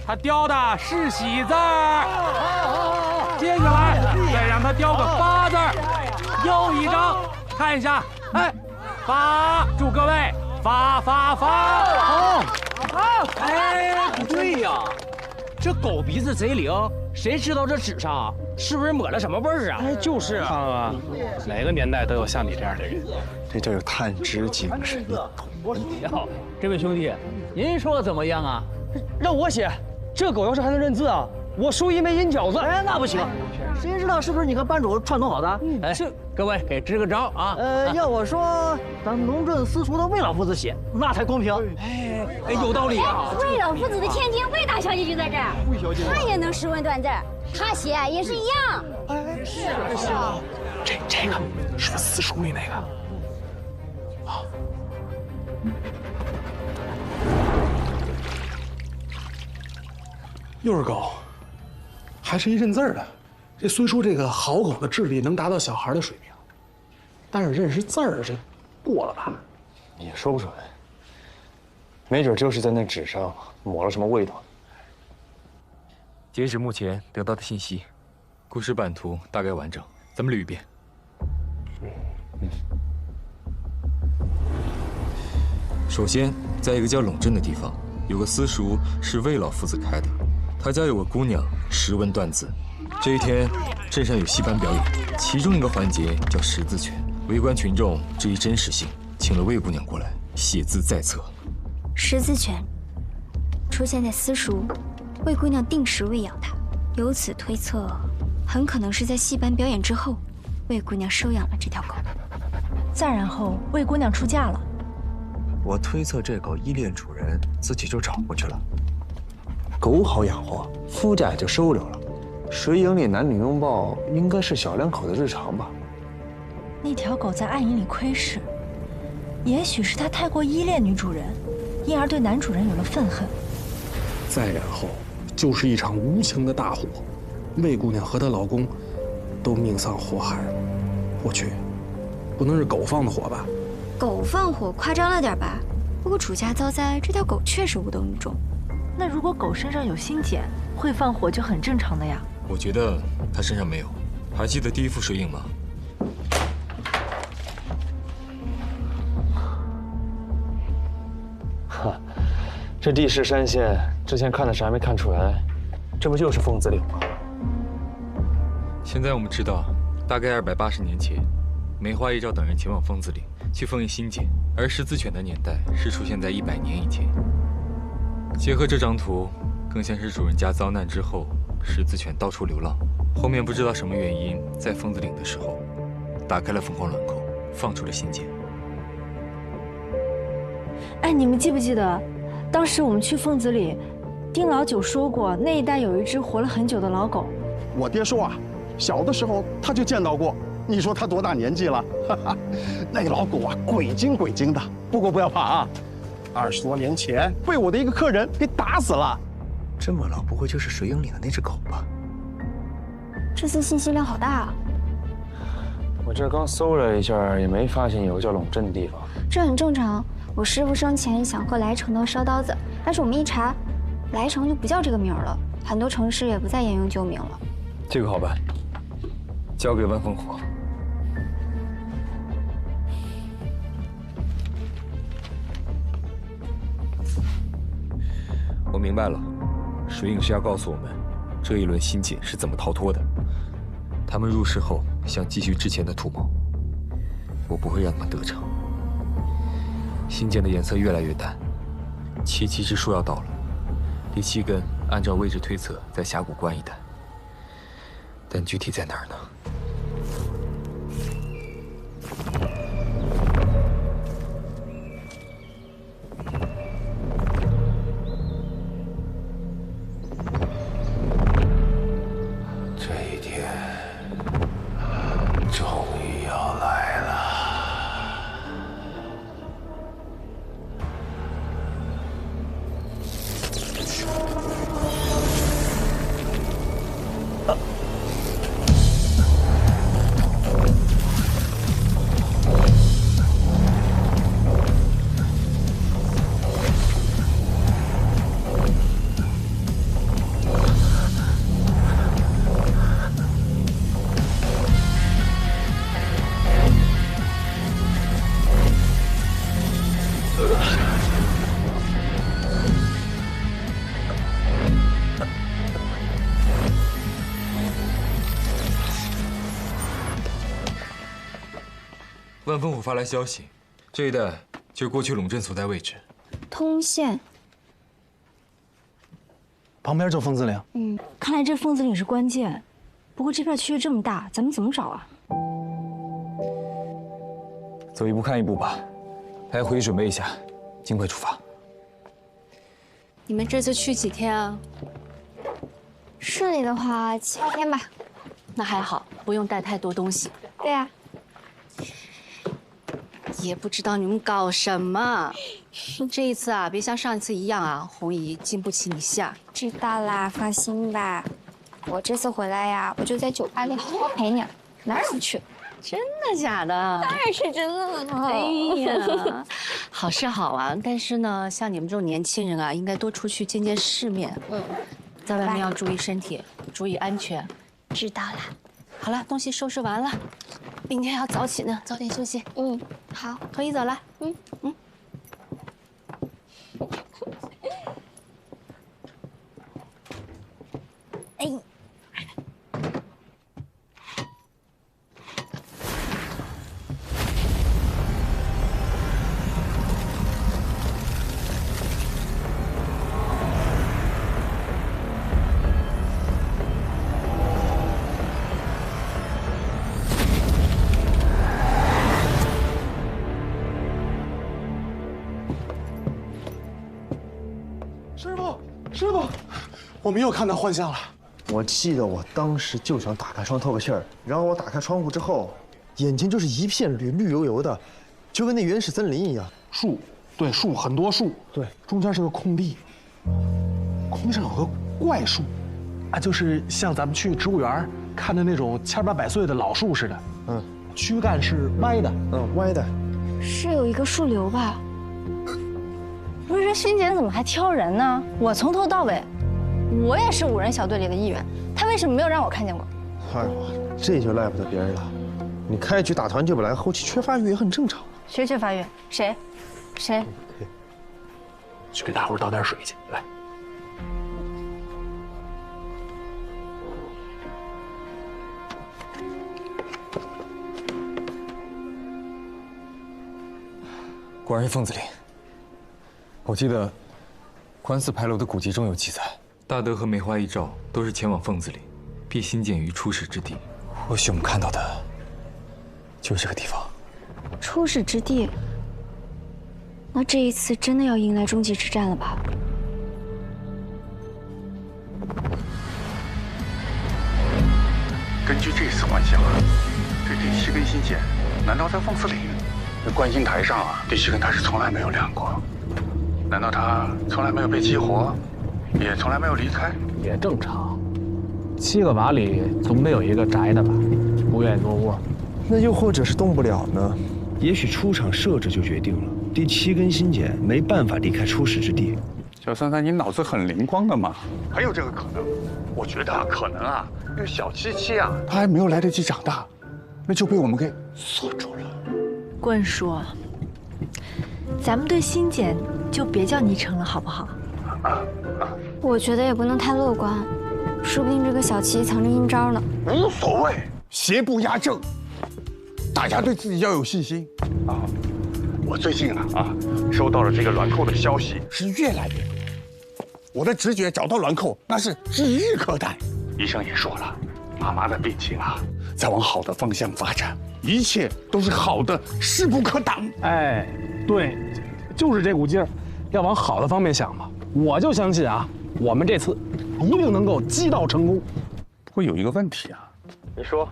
他雕的是喜字儿。接下来再让他雕个发字儿。又一张。看一下，哎，发，祝各位发！好，哎，不对呀，这狗鼻子贼灵，谁知道这纸上是不是抹了什么味儿啊？哎，就是啊，康啊，哪个年代都有像你这样的人，这叫有探知精神。这位兄弟，您说怎么样啊？让我写，这狗要是还能认字啊，我输一枚银饺子。哎，那不行，谁知道是不是你和班主串通好的？哎，各位给支个招啊！要我说，咱龙镇私塾的魏老夫子写，那才公平。哎，有道理啊！魏老夫子的天津魏大小姐就在这儿，魏小姐，她也能识文断字，她写也是一样。哎，是啊，这个是私塾里那个。啊。又是狗，还是一认字的。这虽说这个好狗的智力能达到小孩的水平，但是认识字儿这过了吧？也说不准，没准就是在那纸上抹了什么味道。截止目前得到的信息，故事版图大概完整，咱们捋一遍。首先，在一个叫陇镇的地方，有个私塾是魏老夫子开的。他家有个姑娘识文断字。这一天，镇上有戏班表演，其中一个环节叫识字拳。围观群众质疑真实性，请了魏姑娘过来写字在册。识字拳出现在私塾，魏姑娘定时喂养它，由此推测，很可能是在戏班表演之后，魏姑娘收养了这条狗。再然后，魏姑娘出嫁了。我推测这狗依恋主人，自己就找过去了。狗好养活，夫家也就收留了。水影里男女拥抱，应该是小两口的日常吧。那条狗在暗影里窥视，也许是它太过依恋女主人，因而对男主人有了愤恨。再然后，就是一场无情的大火，魏姑娘和她老公都命丧火海。我去，不能是狗放的火吧？狗放火夸张了点吧？不过主家遭灾，这条狗确实无动于衷。那如果狗身上有心茧，会放火就很正常的呀。我觉得它身上没有。还记得第一幅水影吗？哈，这地势山线，之前看的时还没看出来，这不就是凤子岭吗？现在我们知道，大概280年前，梅花一照等人前往凤子岭去封印新茧，而识字犬的年代是出现在100年以前。结合这张图，更像是主人家遭难之后，识字犬到处流浪，后面不知道什么原因，在凤子岭的时候，打开了凤凰卵口，放出了新茧。哎，你们记不记得，当时我们去凤子里，丁老九说过，那一带有一只活了很久的老狗。我爹说啊，小的时候他就见到过。你说他多大年纪了？哈哈，那老狗啊，鬼精鬼精的。不过不要怕啊。20多年前被我的一个客人给打死了。这么老，不会就是水影里的那只狗吧？这次信息量好大啊！我这刚搜了一下，也没发现有个叫陇镇的地方。这很正常。我师父生前想和来城的烧刀子，但是我们一查，来城就不叫这个名了，很多城市也不再沿用旧名了。这个好办，交给万烽火。我明白了，水影是要告诉我们，这一轮新茧是怎么逃脱的。他们入世后想继续之前的图谋，我不会让他们得逞。新茧的颜色越来越淡，7期之数要到了。第7根，按照位置推测，在峡谷关一带，但具体在哪儿呢？万烽火发来消息，这一带就是过去陇镇所在位置。通县。旁边就凤子岭。看来这凤子岭是关键。不过这片区域这么大，咱们怎么找啊？走一步看一步吧，大家回去准备一下，尽快出发。你们这次去几天啊？顺利的话7、8天吧。那还好，不用带太多东西。对呀。也不知道你们搞什么。这一次啊，别像上一次一样啊，红姨经不起你下。知道啦，放心吧。我这次回来呀，我就在酒吧里好好陪你，哪儿不去？真的假的？当然是真的了。哎呀，好是好啊，但是呢，像你们这种年轻人啊，应该多出去见见世面。在外面要注意身体，注意安全。知道啦。好了，东西收拾完了，明天要早起呢，早点休息。好，可以走了。哎。师傅，我们又看到幻象了。我记得我当时就想打开窗透个气儿，然后我打开窗户之后，眼前就是一片绿油油的，就跟那原始森林一样。树，对，树很多树，对，中间是个空地，空地上有个怪树，啊，就是像咱们去植物园看的那种千八百岁的老树似的。躯干是歪的，歪的。是有一个树瘤吧？不是，这欣姐怎么还挑人呢？我从头到尾，我也是5人小队里的一员，她为什么没有让我看见过？哎呦，这就赖不得别人了。你开局打团就不来，后期缺发育也很正常。谁缺发育？谁？去给大伙倒点水去，来。果然是凤子岭。我记得观寺牌楼的古籍中有记载，大德和梅花一照都是前往凤子岭，必新建于出始之地。或许我们看到的就是这个地方。出始之地？那这一次真的要迎来终极之战了吧？根据这次幻象啊，这第7根心剑难道在凤子岭？这观星台上啊，第7根它是从来没有亮过。难道它从来没有被激活，也从来没有离开？也正常，7个瓦里总得有一个宅的吧，不愿意多窝。那又或者是动不了呢？也许出场设置就决定了，第7根心剑没办法离开出始之地。小三三，你脑子很灵光的嘛？还有这个可能？我觉得可能啊，因为小77啊，他还没有来得及长大，那就被我们给锁住了。棍叔，咱们对心简就别叫昵称了，好不好？我觉得也不能太乐观，说不定这个小七藏着阴招呢。无所谓，邪不压正，大家对自己要有信心啊！我最近收到了这个卵扣的消息是越来越多，我的直觉找到卵扣那是指日可待。医生也说了，妈妈的病情在往好的方向发展，一切都是好的，势不可挡。哎，对，就是这股劲儿，要往好的方面想嘛。我就相信我们这次一定能够击倒成功。不过有一个问题你说，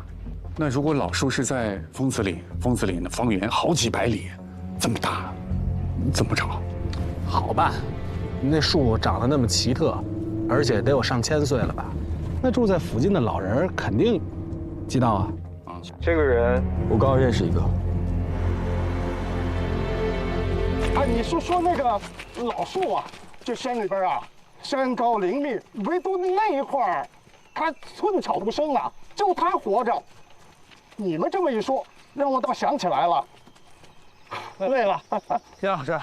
那如果老树是在疯子岭的方圆好几百里，这么大，怎么找？好办，那树长得那么奇特，而且得有上千岁了吧？那住在附近的老人肯定知道这个人我刚好认识一个。你说那个老树这山里边山高林密，唯独那一块儿，它寸草不生就它活着。你们这么一说，让我倒想起来了。累了，金老师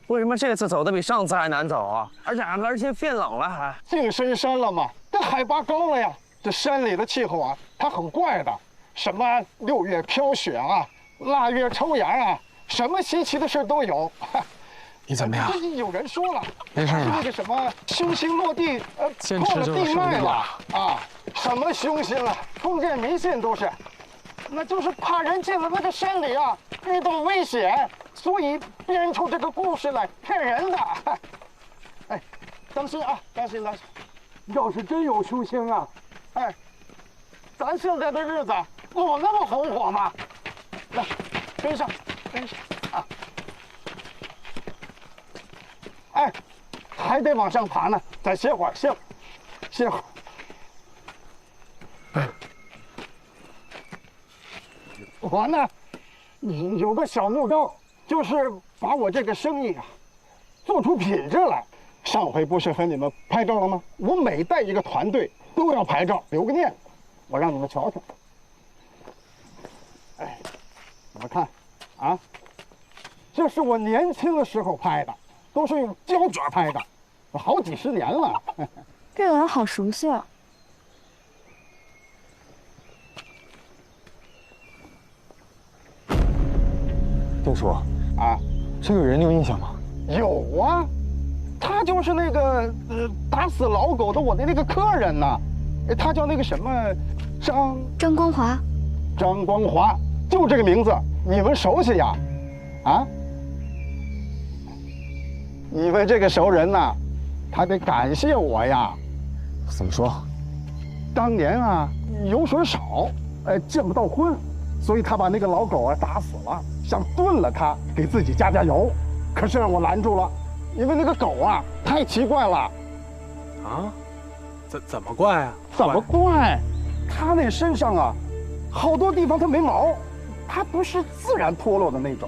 为什么这次走的比上次还难走而且变冷了还？进深山了嘛，这海拔高了呀。这山里的气候它很怪的，什么6月飘雪腊月抽芽什么稀奇的事都有。你怎么样？有人说了，没事吧？那个什么凶星落地，坚破了持就是地脉了胜利啊！什么凶星啊，封建迷信都是，那就是怕人进了那个山里啊遇到危险，所以编出这个故事来骗人的。哎，当心啊，当心当心！要是真有凶星啊，哎，咱现在的日子有那么红火吗？来，跟上，跟上啊！哎，还得往上爬呢，再歇会儿，歇会儿。哎，我呢，有个小目标，就是把我这个生意啊，做出品质来。上回不是和你们拍照了吗？我每带一个团队都要拍照，留个念。我让你们瞧瞧。哎，你们看，啊，这是我年轻的时候拍的。都是用胶卷拍的，好几十年了。这个人好熟悉啊！丁叔啊，这个人你有印象吗？有啊，他就是那个打死老狗的我的那个客人呐，他叫那个什么张光华。张光华，就这个名字，你们熟悉呀？啊？你们这个熟人呐，他得感谢我呀。怎么说？当年啊，油水少，结不到婚，所以他把那个老狗啊打死了，想炖了它，给自己加油。可是让我拦住了，因为那个狗啊太奇怪了。啊？怎么怪啊？怎么怪？它那身上啊，好多地方它没毛。它不是自然脱落的那种，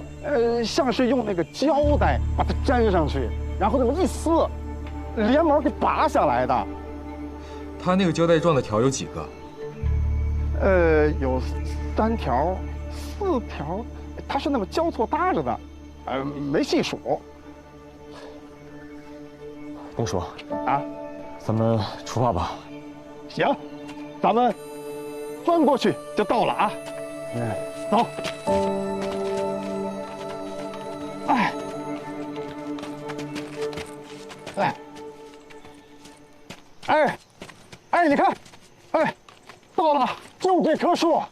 像是用那个胶带把它粘上去，然后这么一撕，连毛给拔下来的。它那个胶带状的条有几个？有3条、4条，它是那么交错搭着的，没细数。丁叔啊，咱们出发吧。行，咱们翻过去就到了啊。走。哎，你看，哎，到了，就这棵树，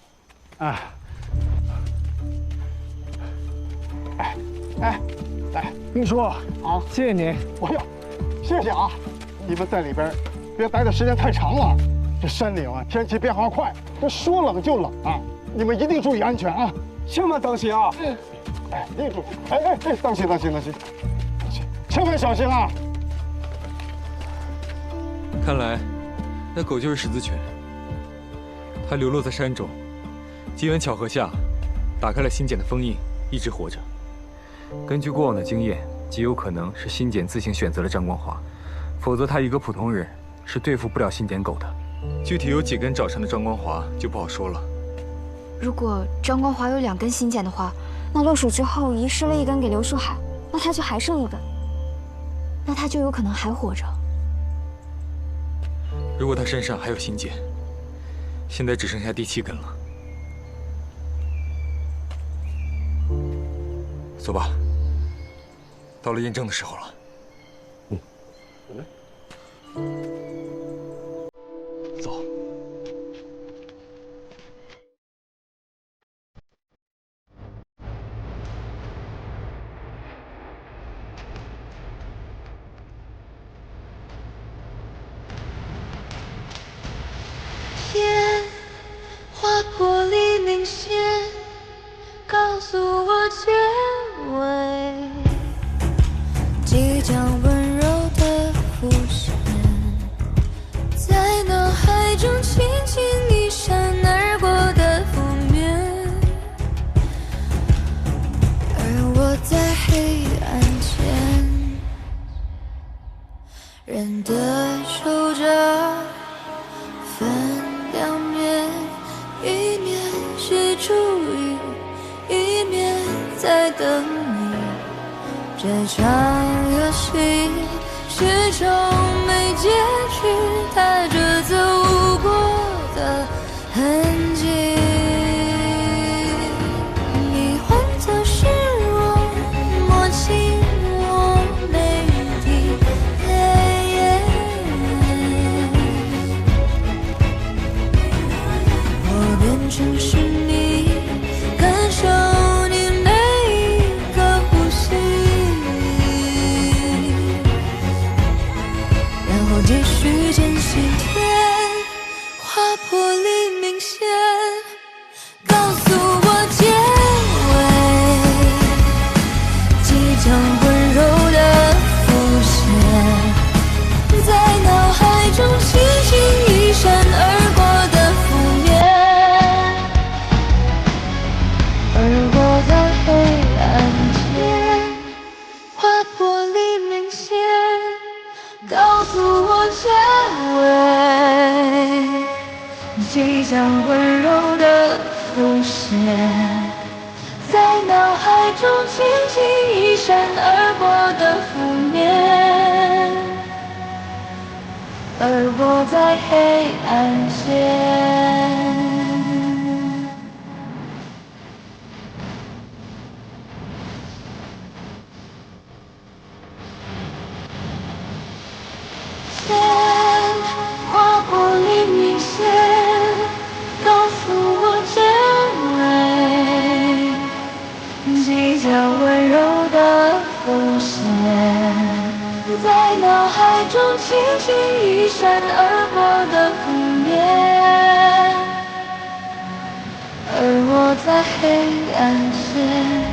哎，来，丁叔，好，谢谢你。哎呦，谢谢啊！你们在里边别待的时间太长了，这山岭啊，天气变化快，这说冷就冷啊！你们一定注意安全啊，千万当心啊！哎，一定注意！哎，当心，千万小心啊！看来，那狗就是十字犬。它流落在山中，机缘巧合下，打开了新简的封印，一直活着。根据过往的经验，极有可能是新简自行选择了张光华，否则他一个普通人是对付不了新简狗的。具体有几根爪上的张光华就不好说了。如果张光华有2根新简的话，那落水之后遗失了1根给刘树海，那他就还剩1根，那他就有可能还活着。如果他身上还有新简，现在只剩下第7根了。走吧，到了验证的时候了。走。天划破黎明线，告诉我结尾，即将温柔的浮现，在脑海中轻轻一闪而过的封面，而我在黑暗前，认得守着分2面，一面是注意，一面在等你。这场游戏始终没结局，踏着走过的痕迹，你换作是我，摸清我现，在脑海中轻轻一闪而过的覆面，而我在黑暗间。划过黎明线，告诉我结尾，即将温柔的浮现，在脑海中轻轻一闪而过的覆面，而我在黑暗间。